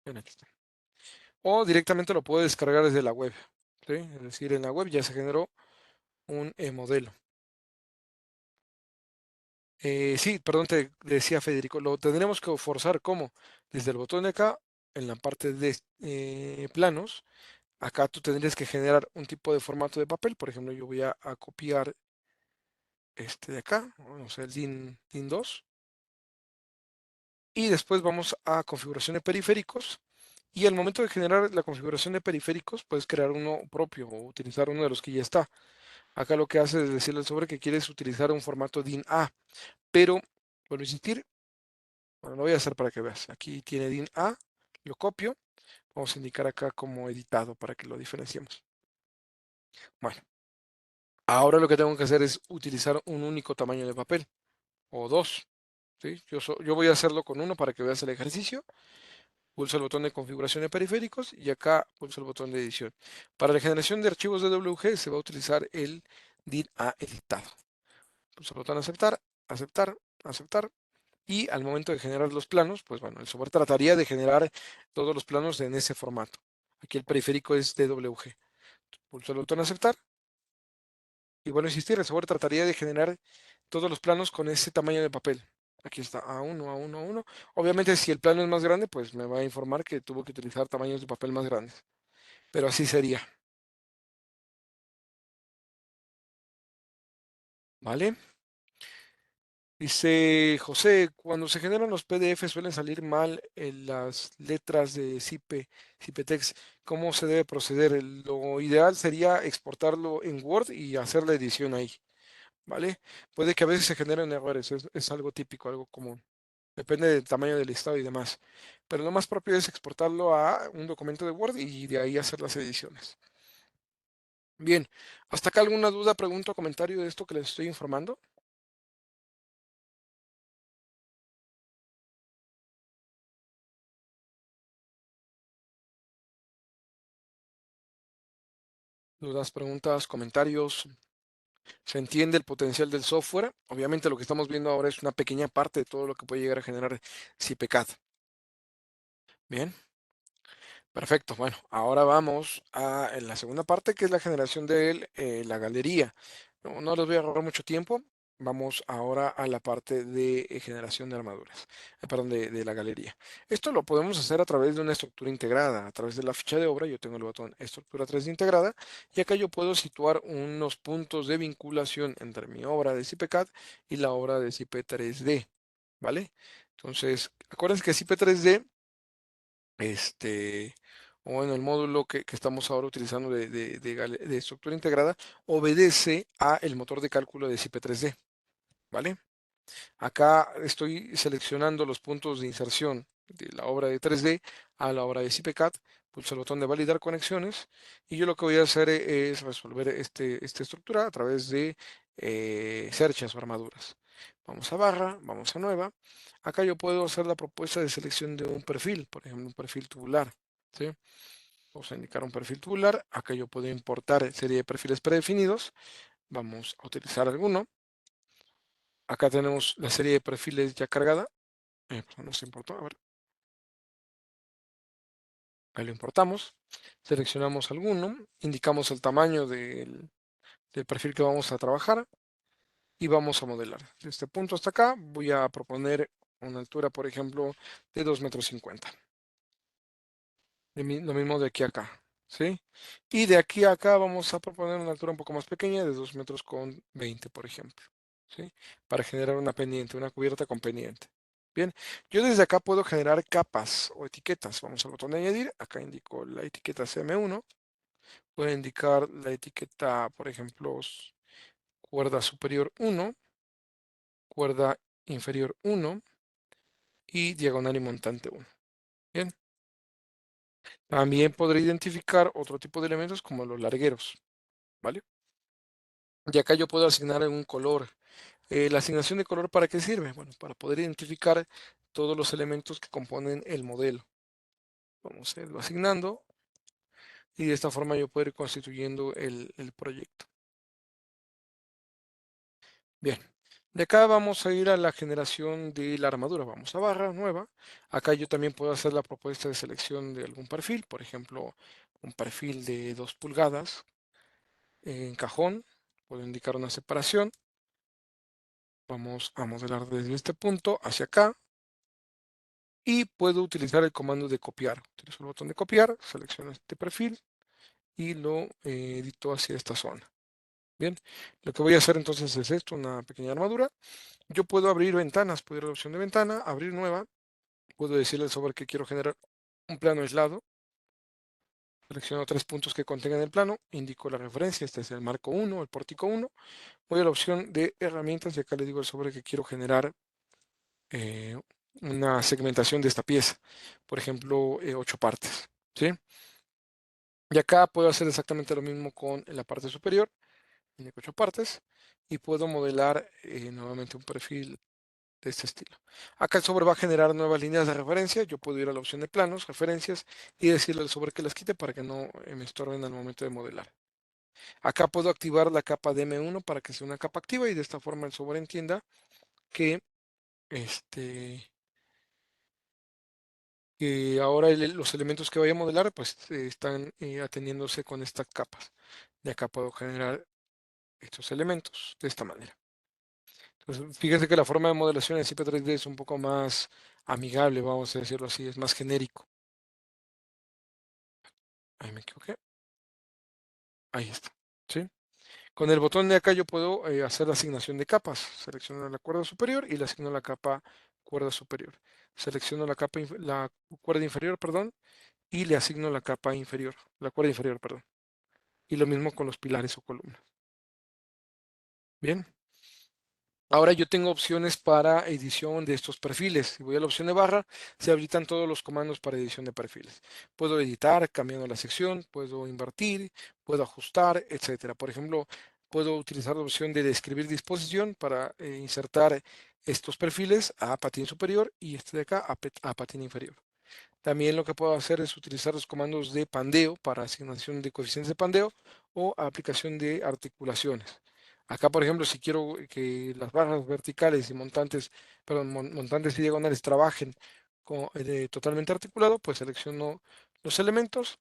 Bien, aquí está. O directamente lo puedo descargar desde la web. ¿Sí? Es decir, en la web ya se generó un modelo. Sí, perdón, te decía Federico, lo tendremos que forzar ¿cómo? Desde el botón de acá, en la parte de planos, acá tú tendrías que generar un tipo de formato de papel. Por ejemplo, yo voy a copiar este de acá, o sea, el DIN 2. Y después vamos a configuración de periféricos. Y al momento de generar la configuración de periféricos, puedes crear uno propio o utilizar uno de los que ya está. Acá lo que hace es decirle al sobre que quieres utilizar un formato DIN A. Pero, vuelvo a insistir, bueno, lo voy a hacer para que veas. Aquí tiene DIN A, lo copio. Vamos a indicar acá como editado para que lo diferenciemos. Bueno, ahora lo que tengo que hacer es utilizar un único tamaño de papel o dos. ¿Sí? Yo voy a hacerlo con uno para que veas el ejercicio. Pulso el botón de configuración de periféricos y acá pulso el botón de edición. Para la generación de archivos de WG se va a utilizar el DIN A editado. Pulso el botón de aceptar, aceptar, aceptar. Y al momento de generar los planos, pues bueno, el software trataría de generar todos los planos en ese formato. Aquí el periférico es DWG. Pulso el botón aceptar. Y bueno, insistir, el software trataría de generar todos los planos con ese tamaño de papel. Aquí está A1, A1, A1. Obviamente, si el plano es más grande, pues me va a informar que tuvo que utilizar tamaños de papel más grandes. Pero así sería. ¿Vale? Dice José, cuando se generan los PDF suelen salir mal las letras de CIPETEX. ¿Cómo se debe proceder? Lo ideal sería exportarlo en Word y hacer la edición ahí. ¿Vale? Puede que a veces se generen errores, es algo típico, algo común. Depende del tamaño del listado y demás. Pero lo más propio es exportarlo a un documento de Word y de ahí hacer las ediciones. Bien, ¿hasta acá alguna duda, pregunta o comentario de esto que les estoy informando? Dudas, preguntas, comentarios. ¿Se entiende el potencial del software? Obviamente lo que estamos viendo ahora es una pequeña parte de todo lo que puede llegar a generar CIPECAD. Bien. Perfecto. Bueno, ahora vamos a en la segunda parte, que es la generación de la galería. No les voy a ahorrar mucho tiempo. Vamos ahora a la parte de generación de armaduras, perdón, de la galería. Esto lo podemos hacer a través de una estructura integrada, a través de la ficha de obra. Yo tengo el botón estructura 3D integrada y acá yo puedo situar unos puntos de vinculación entre mi obra de CIPECAD y la obra de CIPE 3D, ¿vale? Entonces, acuérdense que CIPE 3D este, o en el módulo que estamos ahora utilizando de estructura integrada, obedece a el motor de cálculo de CIPE 3D, ¿vale? Acá estoy seleccionando los puntos de inserción de la obra de 3D a la obra de CIPECAD, pulso el botón de validar conexiones y yo lo que voy a hacer es resolver esta estructura a través de cerchas o armaduras. Vamos a barra, vamos a nueva. Acá yo puedo hacer la propuesta de selección de un perfil, por ejemplo, un perfil tubular. ¿Sí? Vamos a indicar un perfil tubular. Acá yo puedo importar serie de perfiles predefinidos. Vamos a utilizar alguno. Acá tenemos la serie de perfiles ya cargada. no se importó, a ver. Ahí lo importamos, seleccionamos alguno, indicamos el tamaño del perfil que vamos a trabajar y vamos a modelar. De este punto hasta acá voy a proponer una altura, por ejemplo, de 2,50 metros. Lo mismo de aquí a acá, ¿sí? Y de aquí a acá vamos a proponer una altura un poco más pequeña de 2,20 metros, por ejemplo, ¿sí? Para generar una pendiente, una cubierta con pendiente. Bien, yo desde acá puedo generar capas o etiquetas. Vamos al botón de añadir. Acá indico la etiqueta CM1. Puedo indicar la etiqueta, por ejemplo, cuerda superior 1, cuerda inferior 1 y diagonal y montante 1. Bien. También podré identificar otro tipo de elementos como los largueros, ¿vale? Y acá yo puedo asignar un color. ¿La asignación de color para qué sirve? Bueno, para poder identificar todos los elementos que componen el modelo. Vamos a irlo asignando y de esta forma yo puedo ir constituyendo el proyecto. Bien, de acá vamos a ir a la generación de la armadura. Vamos a barra nueva. Acá yo también puedo hacer la propuesta de selección de algún perfil, por ejemplo, un perfil de 2 pulgadas en cajón. Puedo indicar una separación. Vamos a modelar desde este punto hacia acá y puedo utilizar el comando de copiar. Utilizo el botón de copiar, selecciono este perfil y lo edito hacia esta zona. Bien, lo que voy a hacer entonces es esto, una pequeña armadura. Yo puedo abrir ventanas, puedo ir a la opción de ventana, abrir nueva. Puedo decirle al software que quiero generar un plano aislado. Selecciono 3 puntos que contengan el plano, indico la referencia, este es el marco 1, el pórtico 1. Voy a la opción de herramientas y acá le digo al software que quiero generar eh, una segmentación de esta pieza, por ejemplo, 8 partes, ¿sí? Y acá puedo hacer exactamente lo mismo con la parte superior, indico 8 partes, y puedo modelar nuevamente un perfil de este estilo. Acá el software va a generar nuevas líneas de referencia. Yo puedo ir a la opción de planos, referencias y decirle al software que las quite para que no me estorben al momento de modelar. Acá puedo activar la capa de M1 para que sea una capa activa y de esta forma el software entienda que, que ahora los elementos que vaya a modelar pues están atendiéndose con estas capas. De acá puedo generar estos elementos de esta manera. Entonces, fíjense que la forma de modelación en CP 3D es un poco más amigable, vamos a decirlo así, es más genérico. Ahí me equivoqué. Ahí está. ¿Sí? Con el botón de acá yo puedo hacer la asignación de capas. Selecciono la cuerda superior y le asigno la capa cuerda superior. Selecciono la cuerda inferior, perdón, y le asigno la capa inferior, la cuerda inferior, perdón. Y lo mismo con los pilares o columnas. Bien. Ahora yo tengo opciones para edición de estos perfiles. Si voy a la opción de barra, se habilitan todos los comandos para edición de perfiles. Puedo editar cambiando la sección, puedo invertir, puedo ajustar, etcétera. Por ejemplo, puedo utilizar la opción de describir disposición para insertar estos perfiles a patín superior y este de acá a patín inferior. También lo que puedo hacer es utilizar los comandos de pandeo para asignación de coeficientes de pandeo o aplicación de articulaciones. Acá, por ejemplo, si quiero que las barras verticales y montantes, perdón, montantes y diagonales trabajen totalmente articulado, pues selecciono los elementos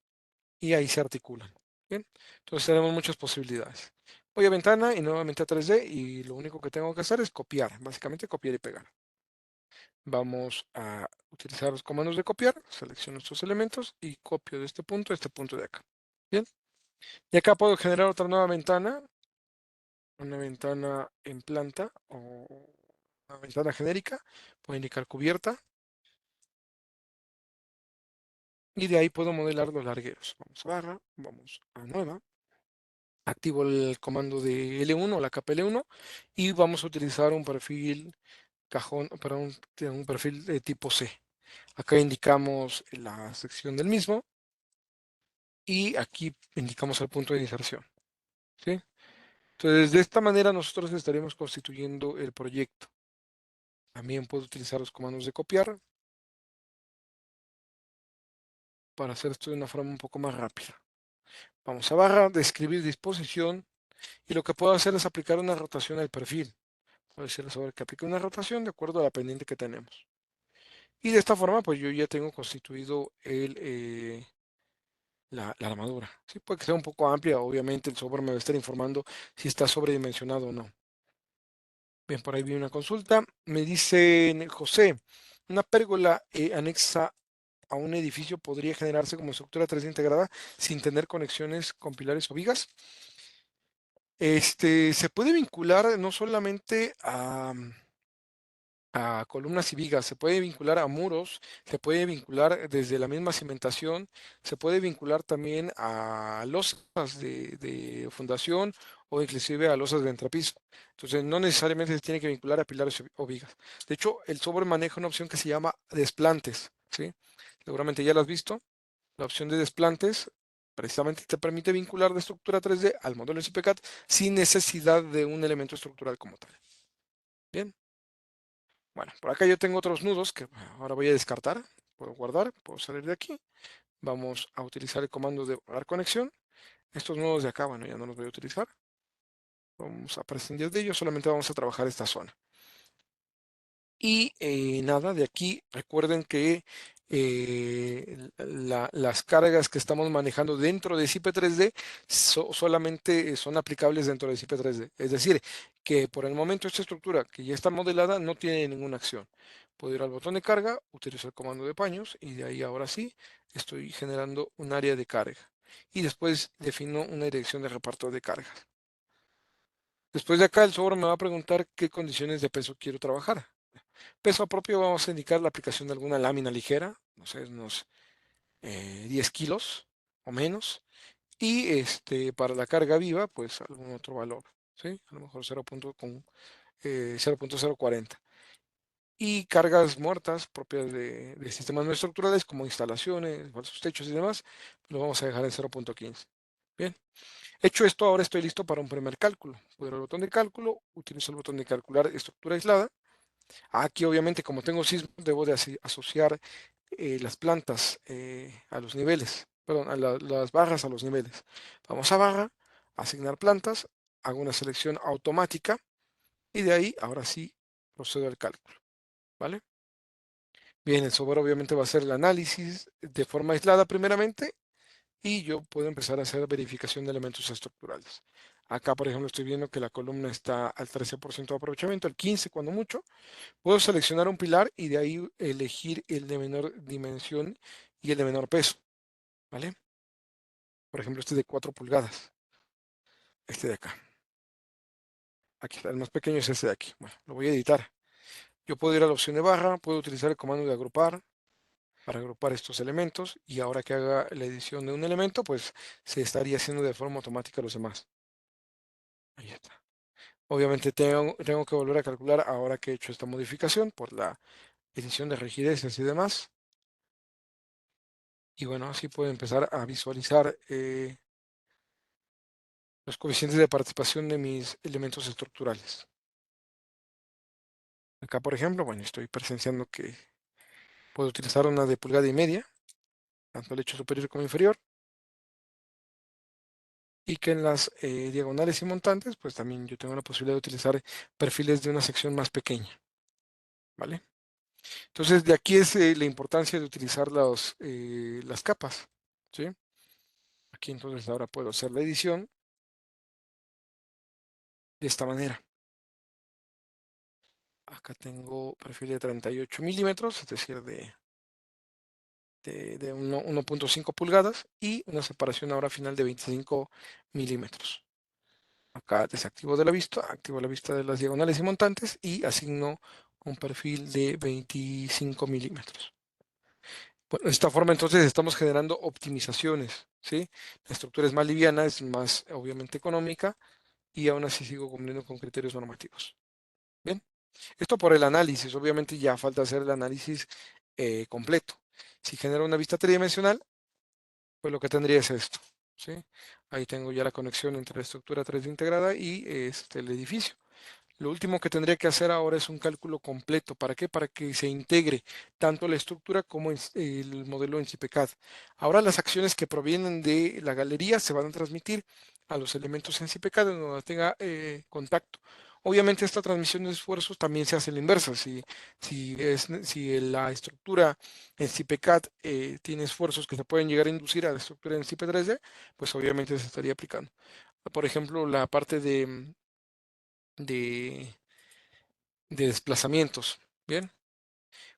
y ahí se articulan. Bien, entonces tenemos muchas posibilidades. Voy a ventana y nuevamente a 3D y lo único que tengo que hacer es copiar, básicamente copiar y pegar. Vamos a utilizar los comandos de copiar, selecciono estos elementos y copio de este punto a este punto de acá. Bien, y acá puedo generar otra nueva ventana, una ventana en planta o una ventana genérica, puedo indicar cubierta y de ahí puedo modelar los largueros. Vamos a barra, vamos a nueva, activo el comando de L1, la capa L1 y vamos a utilizar un perfil cajón, para un perfil de tipo C. Acá indicamos la sección del mismo y aquí indicamos el punto de inserción, ¿sí? Entonces, de esta manera nosotros estaríamos constituyendo el proyecto. También puedo utilizar los comandos de copiar para hacer esto de una forma un poco más rápida. Vamos a barra, describir disposición y lo que puedo hacer es aplicar una rotación al perfil. Puedo decirle sobre que aplique una rotación de acuerdo a la pendiente que tenemos. Y de esta forma, pues yo ya tengo constituido la armadura. Sí, puede que sea un poco amplia, obviamente el software me va a estar informando si está sobredimensionado o no. Bien, por ahí vi una consulta. Me dice José, una pérgola anexa a un edificio podría generarse como estructura 3D integrada sin tener conexiones con pilares o vigas. Se puede vincular no solamente a columnas y vigas, se puede vincular a muros, se puede vincular desde la misma cimentación, se puede vincular también a losas de fundación o inclusive a losas de entrepiso. Entonces no necesariamente se tiene que vincular a pilares o vigas. De hecho, el software maneja una opción que se llama desplantes, ¿sí? Seguramente ya lo has visto. La opción de desplantes precisamente te permite vincular de estructura 3D al modelo SciPCAD sin necesidad de un elemento estructural como tal. Bien. Bueno, por acá yo tengo otros nudos que ahora voy a descartar. Puedo guardar, puedo salir de aquí. Vamos a utilizar el comando de borrar conexión. Estos nudos de acá, bueno, ya no los voy a utilizar. Vamos a prescindir de ellos, solamente vamos a trabajar esta zona. Y nada, de aquí recuerden que las cargas que estamos manejando dentro de SIP 3D solamente son aplicables dentro de SIP 3D. Es decir, que por el momento esta estructura que ya está modelada no tiene ninguna acción. Puedo ir al botón de carga, utilizo el comando de paños y de ahí ahora sí estoy generando un área de carga. Y después defino una dirección de reparto de cargas. Después de acá el software me va a preguntar qué condiciones de peso quiero trabajar. Peso propio vamos a indicar la aplicación de alguna lámina ligera, no sé, unos 10 kilos o menos. Y para la carga viva, pues algún otro valor, ¿sí? A lo mejor 0.040. Y cargas muertas propias de sistemas no estructurales como instalaciones, falsos techos y demás, lo vamos a dejar en 0.15. Bien. Hecho esto, ahora estoy listo para un primer cálculo. Voy al botón de cálculo, utilizo el botón de calcular estructura aislada. Aquí obviamente como tengo sismos debo de asociar las plantas a los niveles, perdón, las barras a los niveles. Vamos a barra, asignar plantas, hago una selección automática y de ahí ahora sí procedo al cálculo, ¿vale? Bien, el software obviamente va a hacer el análisis de forma aislada primeramente y yo puedo empezar a hacer verificación de elementos estructurales. Acá, por ejemplo, estoy viendo que la columna está al 13% de aprovechamiento, al 15% cuando mucho. Puedo seleccionar un pilar y de ahí elegir el de menor dimensión y el de menor peso, ¿vale? Por ejemplo, este de 4 pulgadas, este de acá. Aquí está, el más pequeño es este de aquí. Bueno, lo voy a editar. Yo puedo ir a la opción de barra, puedo utilizar el comando de agrupar para agrupar estos elementos y ahora que haga la edición de un elemento, pues se estaría haciendo de forma automática los demás. Ahí está. Obviamente tengo que volver a calcular ahora que he hecho esta modificación por la edición de rigideces y demás. Y bueno, así puedo empezar a visualizar los coeficientes de participación de mis elementos estructurales. Acá, por ejemplo, bueno, estoy presenciando que puedo utilizar una de 1,5 pulgadas, tanto el hecho superior como inferior. Y que en las diagonales y montantes, pues también yo tengo la posibilidad de utilizar perfiles de una sección más pequeña, ¿vale? Entonces, de aquí es la importancia de utilizar las capas, ¿sí? Aquí entonces ahora puedo hacer la edición de esta manera. Acá tengo perfil de 38 milímetros, es decir, de 1.5 pulgadas y una separación ahora final de 25 milímetros. Acá desactivo de la vista, activo la vista de las diagonales y montantes y asigno un perfil de 25 milímetros. Bueno, de esta forma entonces estamos generando optimizaciones, ¿sí? La estructura es más liviana, es más obviamente económica y aún así sigo cumpliendo con criterios normativos. Bien, esto por el análisis, obviamente ya falta hacer el análisis completo. Si genero una vista tridimensional, pues lo que tendría es esto, ¿sí? Ahí tengo ya la conexión entre la estructura 3D integrada y el edificio. Lo último que tendría que hacer ahora es un cálculo completo. ¿Para qué? Para que se integre tanto la estructura como el modelo en CIPCAD. Ahora las acciones que provienen de la galería se van a transmitir a los elementos en CIPCAD donde tenga contacto. Obviamente esta transmisión de esfuerzos también se hace a la inversa. Si la estructura en CIPECAD tiene esfuerzos que se pueden llegar a inducir a la estructura en CIP3D, pues obviamente se estaría aplicando. Por ejemplo, la parte de, de desplazamientos. Bien.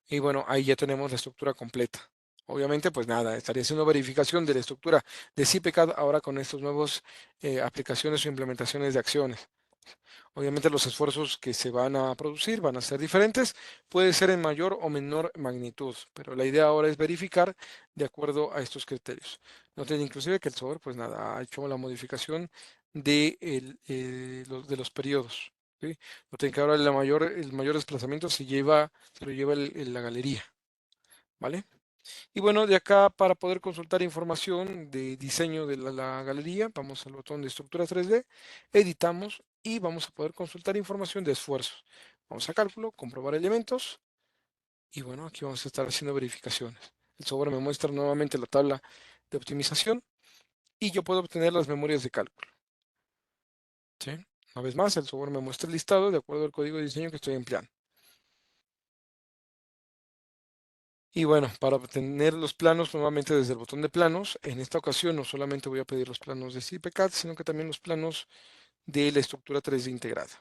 Y bueno, ahí ya tenemos la estructura completa. Obviamente, pues nada, estaría haciendo verificación de la estructura de CIPECAD ahora con estos nuevos aplicaciones o implementaciones de acciones. Obviamente los esfuerzos que se van a producir van a ser diferentes, puede ser en mayor o menor magnitud, pero la idea ahora es verificar de acuerdo a estos criterios. Noten inclusive que el software, pues nada, ha hecho la modificación de los periodos. ¿Sí? Noten que ahora el mayor desplazamiento se lo lleva la galería, ¿vale? Y bueno, de acá para poder consultar información de diseño de la galería, vamos al botón de estructura 3D, editamos y vamos a poder consultar información de esfuerzos. Vamos a cálculo, comprobar elementos y bueno, aquí vamos a estar haciendo verificaciones. El software me muestra nuevamente la tabla de optimización y yo puedo obtener las memorias de cálculo. ¿Sí? Una vez más, el software me muestra el listado de acuerdo al código de diseño que estoy empleando. Y bueno, para obtener los planos nuevamente desde el botón de planos, en esta ocasión no solamente voy a pedir los planos de CIPCAD, sino que también los planos de la estructura 3D integrada.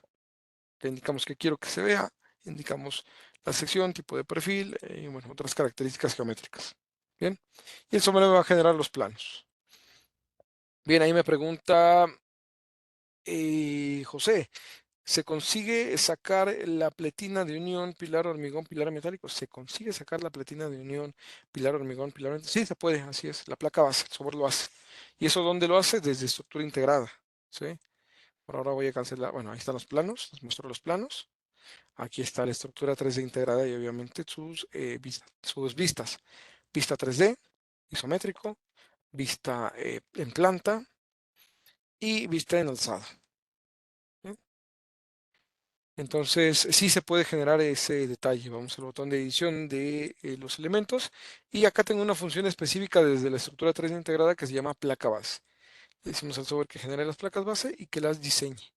Le indicamos que quiero que se vea, indicamos la sección, tipo de perfil y bueno, otras características geométricas. Bien, y eso me va a generar los planos. Bien, ahí me pregunta José, ¿se consigue sacar la pletina de unión, pilar, hormigón, pilar metálico? ¿Se consigue sacar la pletina de unión, pilar, hormigón, pilar metálico? Sí, se puede, así es. La placa base, el software lo hace. ¿Y eso dónde lo hace? Desde estructura integrada. ¿Sí? Por ahora voy a cancelar. Bueno, ahí están los planos. Les muestro los planos. Aquí está la estructura 3D integrada y obviamente sus vistas. Vista 3D, isométrico, vista en planta y vista en alzada. ¿Sí? Entonces, sí se puede generar ese detalle. Vamos al botón de edición de los elementos y acá tengo una función específica desde la estructura 3D integrada que se llama placa base. Le decimos al software que genere las placas base y que las diseñe.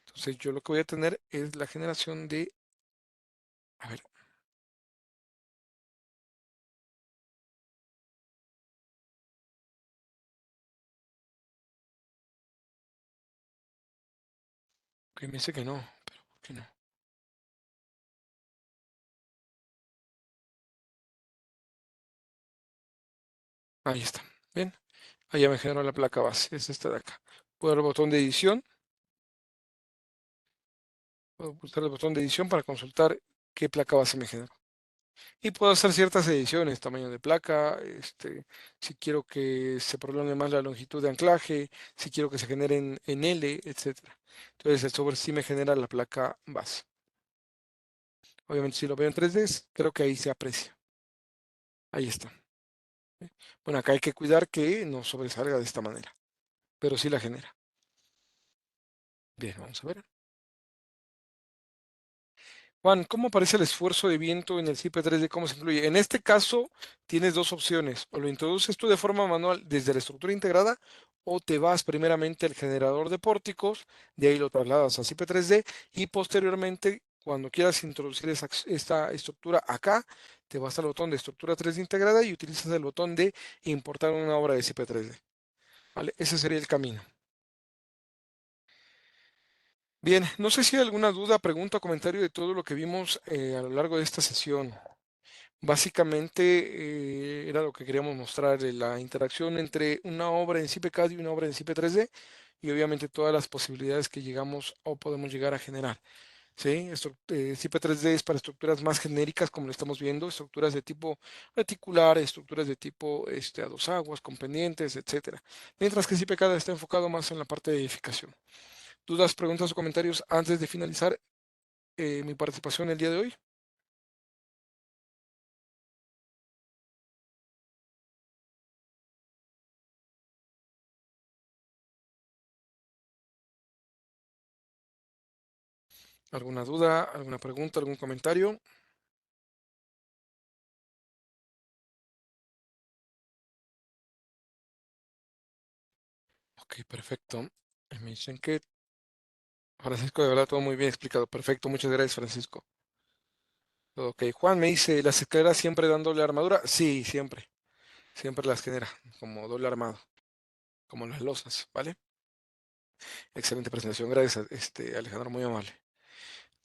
Entonces, yo lo que voy a tener es la generación de, a ver, que me dice que no, pero ¿por qué no? Ahí está. Bien, ahí ya me generó la placa base, es esta de acá. Puedo dar el botón de edición, puedo pulsar el botón de edición para consultar qué placa base me generó. Y puedo hacer ciertas ediciones, tamaño de placa, si quiero que se prolongue más la longitud de anclaje, si quiero que se genere en L, etcétera. Entonces el software sí me genera la placa base. Obviamente si lo veo en 3D, creo que ahí se aprecia. Ahí está. Bueno, acá hay que cuidar que no sobresalga de esta manera, pero sí la genera. Bien, vamos a ver. Juan, ¿cómo aparece el esfuerzo de viento en el CP3D? ¿Cómo se incluye? En este caso, tienes dos opciones. O lo introduces tú de forma manual desde la estructura integrada, o te vas primeramente al generador de pórticos, de ahí lo trasladas a CP3D y posteriormente, cuando quieras introducir esta estructura acá, te vas al botón de estructura 3D integrada y utilizas el botón de importar una obra de CP3D. ¿Vale? Ese sería el camino. Bien, no sé si hay alguna duda, pregunta o comentario de todo lo que vimos a lo largo de esta sesión. Básicamente era lo que queríamos mostrar, la interacción entre una obra en CIPCAD y una obra en CIP3D y obviamente todas las posibilidades que llegamos o podemos llegar a generar. ¿Sí? CIP3D es para estructuras más genéricas, como lo estamos viendo, estructuras de tipo reticular, estructuras de tipo a dos aguas, con pendientes, etcétera. Mientras que CIPCAD está enfocado más en la parte de edificación. ¿Dudas, preguntas o comentarios antes de finalizar mi participación el día de hoy? ¿Alguna duda, alguna pregunta, algún comentario? Ok, perfecto. Me dicen que Francisco, de verdad, todo muy bien explicado. Perfecto, muchas gracias, Francisco. Todo ok. Juan me dice, ¿las escaleras siempre dan doble armadura? Sí, siempre. Siempre las genera como doble armado, como las losas, ¿vale? Excelente presentación, gracias, Alejandro, muy amable.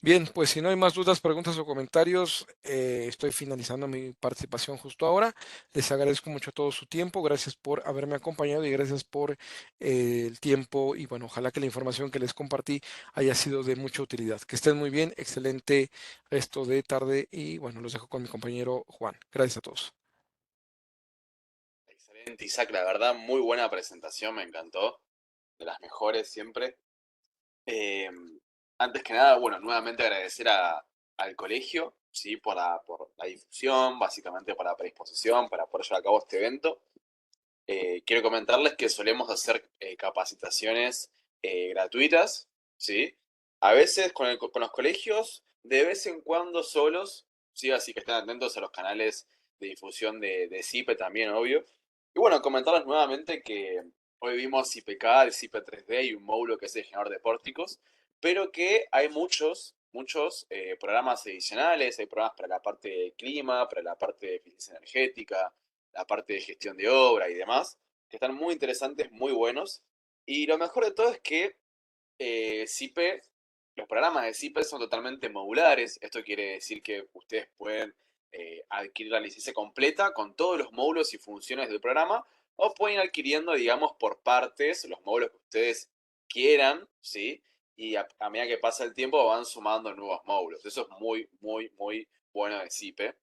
Bien, pues si no hay más dudas, preguntas o comentarios, estoy finalizando mi participación justo ahora. Les agradezco mucho todo su tiempo, gracias por haberme acompañado y gracias por el tiempo y bueno, ojalá que la información que les compartí haya sido de mucha utilidad. Que estén muy bien, excelente resto de tarde y bueno, los dejo con mi compañero Juan. Gracias a todos. Excelente, Isaac, la verdad, muy buena presentación, me encantó. De las mejores siempre. Eh, Antes que nada, bueno, nuevamente agradecer al colegio, ¿sí? Por la difusión, básicamente por la predisposición, para poder llevar a cabo este evento. Quiero comentarles que solemos hacer capacitaciones gratuitas, ¿sí? A veces con los colegios, de vez en cuando solos, ¿sí? Así que estén atentos a los canales de difusión de CIPE también, obvio. Y bueno, comentarles nuevamente que hoy vimos CIPECAD, el CIPE 3D y un módulo que es el generador de pórticos, pero que hay muchos programas adicionales, hay programas para la parte de clima, para la parte de eficiencia energética, la parte de gestión de obra y demás, que están muy interesantes, muy buenos. Y lo mejor de todo es que CIPE, los programas de CIPE son totalmente modulares. Esto quiere decir que ustedes pueden adquirir la licencia completa con todos los módulos y funciones del programa, o pueden ir adquiriendo, digamos, por partes los módulos que ustedes quieran, ¿sí? Y a medida que pasa el tiempo van sumando nuevos módulos. Eso es muy bueno de CIPE.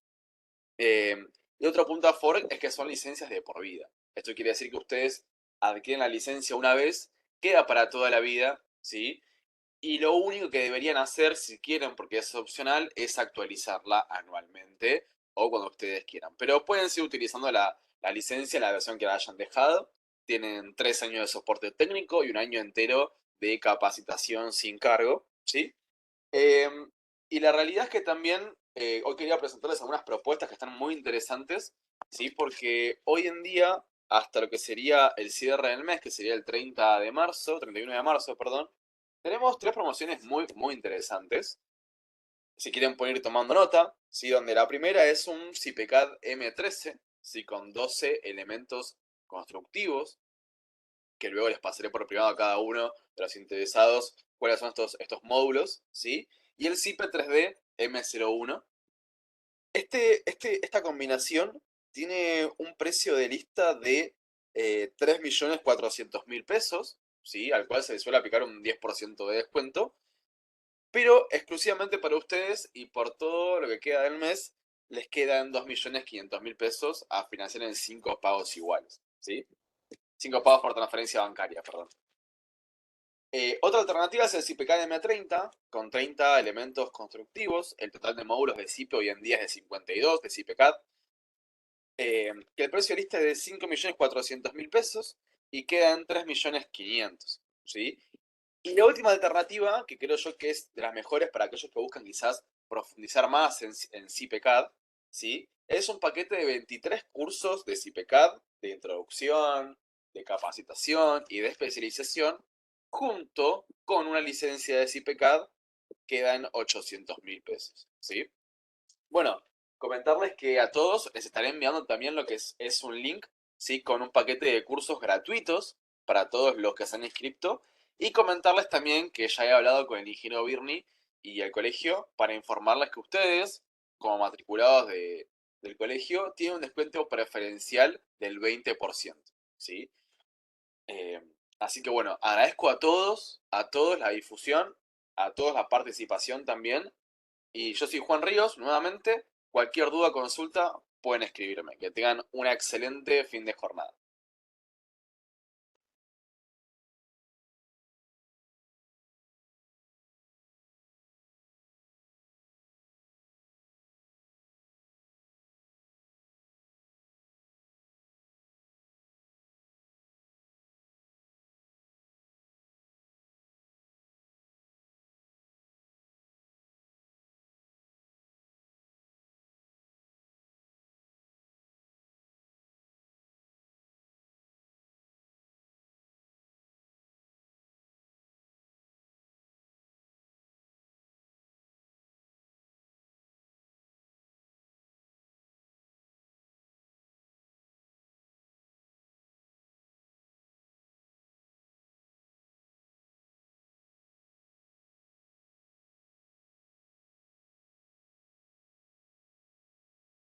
Eh, y otro punto a favor es que son licencias de por vida. Esto quiere decir que ustedes adquieren la licencia una vez, queda para toda la vida, ¿sí? Y lo único que deberían hacer, si quieren, porque es opcional, es actualizarla anualmente o cuando ustedes quieran. Pero pueden seguir utilizando la licencia en la versión que la hayan dejado. Tienen 3 años de soporte técnico y un año entero de capacitación sin cargo, ¿sí? Eh, y la realidad es que también hoy quería presentarles algunas propuestas que están muy interesantes, ¿sí? Porque hoy en día, hasta lo que sería el cierre del mes, que sería el 30 de marzo, 31 de marzo, perdón, tenemos 3 promociones muy interesantes. Si quieren pueden ir tomando nota, ¿sí? Donde la primera es un CIPECAD M13, ¿sí? Con 12 elementos constructivos, que luego les pasaré por privado a cada uno de los interesados cuáles son estos módulos, ¿sí? Y el CIPE 3D M01. Esta combinación tiene un precio de lista de 3.400.000 pesos, ¿sí? Al cual se le suele aplicar un 10% de descuento, pero exclusivamente para ustedes y por todo lo que queda del mes, les quedan 2.500.000 pesos a financiar en 5 pagos iguales, ¿sí? 5 pagos por transferencia bancaria, perdón. Otra alternativa es el CIPECAD M30, con 30 elementos constructivos. El total de módulos de CIPE hoy en día es de 52 de CIPECAD. Que el precio de lista es de 5.400.000 pesos y queda en 3.500.000, ¿sí? Y la última alternativa, que creo yo que es de las mejores para aquellos que buscan quizás profundizar más en CIPECAD, ¿sí? Es un paquete de 23 cursos de CIPECAD, de introducción, de capacitación y de especialización, junto con una licencia de CIPECAD que da en 800.000 pesos, ¿sí? Bueno, comentarles que a todos les estaré enviando también lo que es un link, ¿sí? Con un paquete de cursos gratuitos para todos los que se han inscrito. Y comentarles también que ya he hablado con el ingeniero Birni y el colegio para informarles que ustedes, como matriculados del colegio, tienen un descuento preferencial del 20%, ¿sí? Eh, Así que bueno, agradezco a todos la difusión, a todos la participación también. Y yo soy Juan Ríos, nuevamente. Cualquier duda o consulta pueden escribirme. Que tengan un excelente fin de jornada.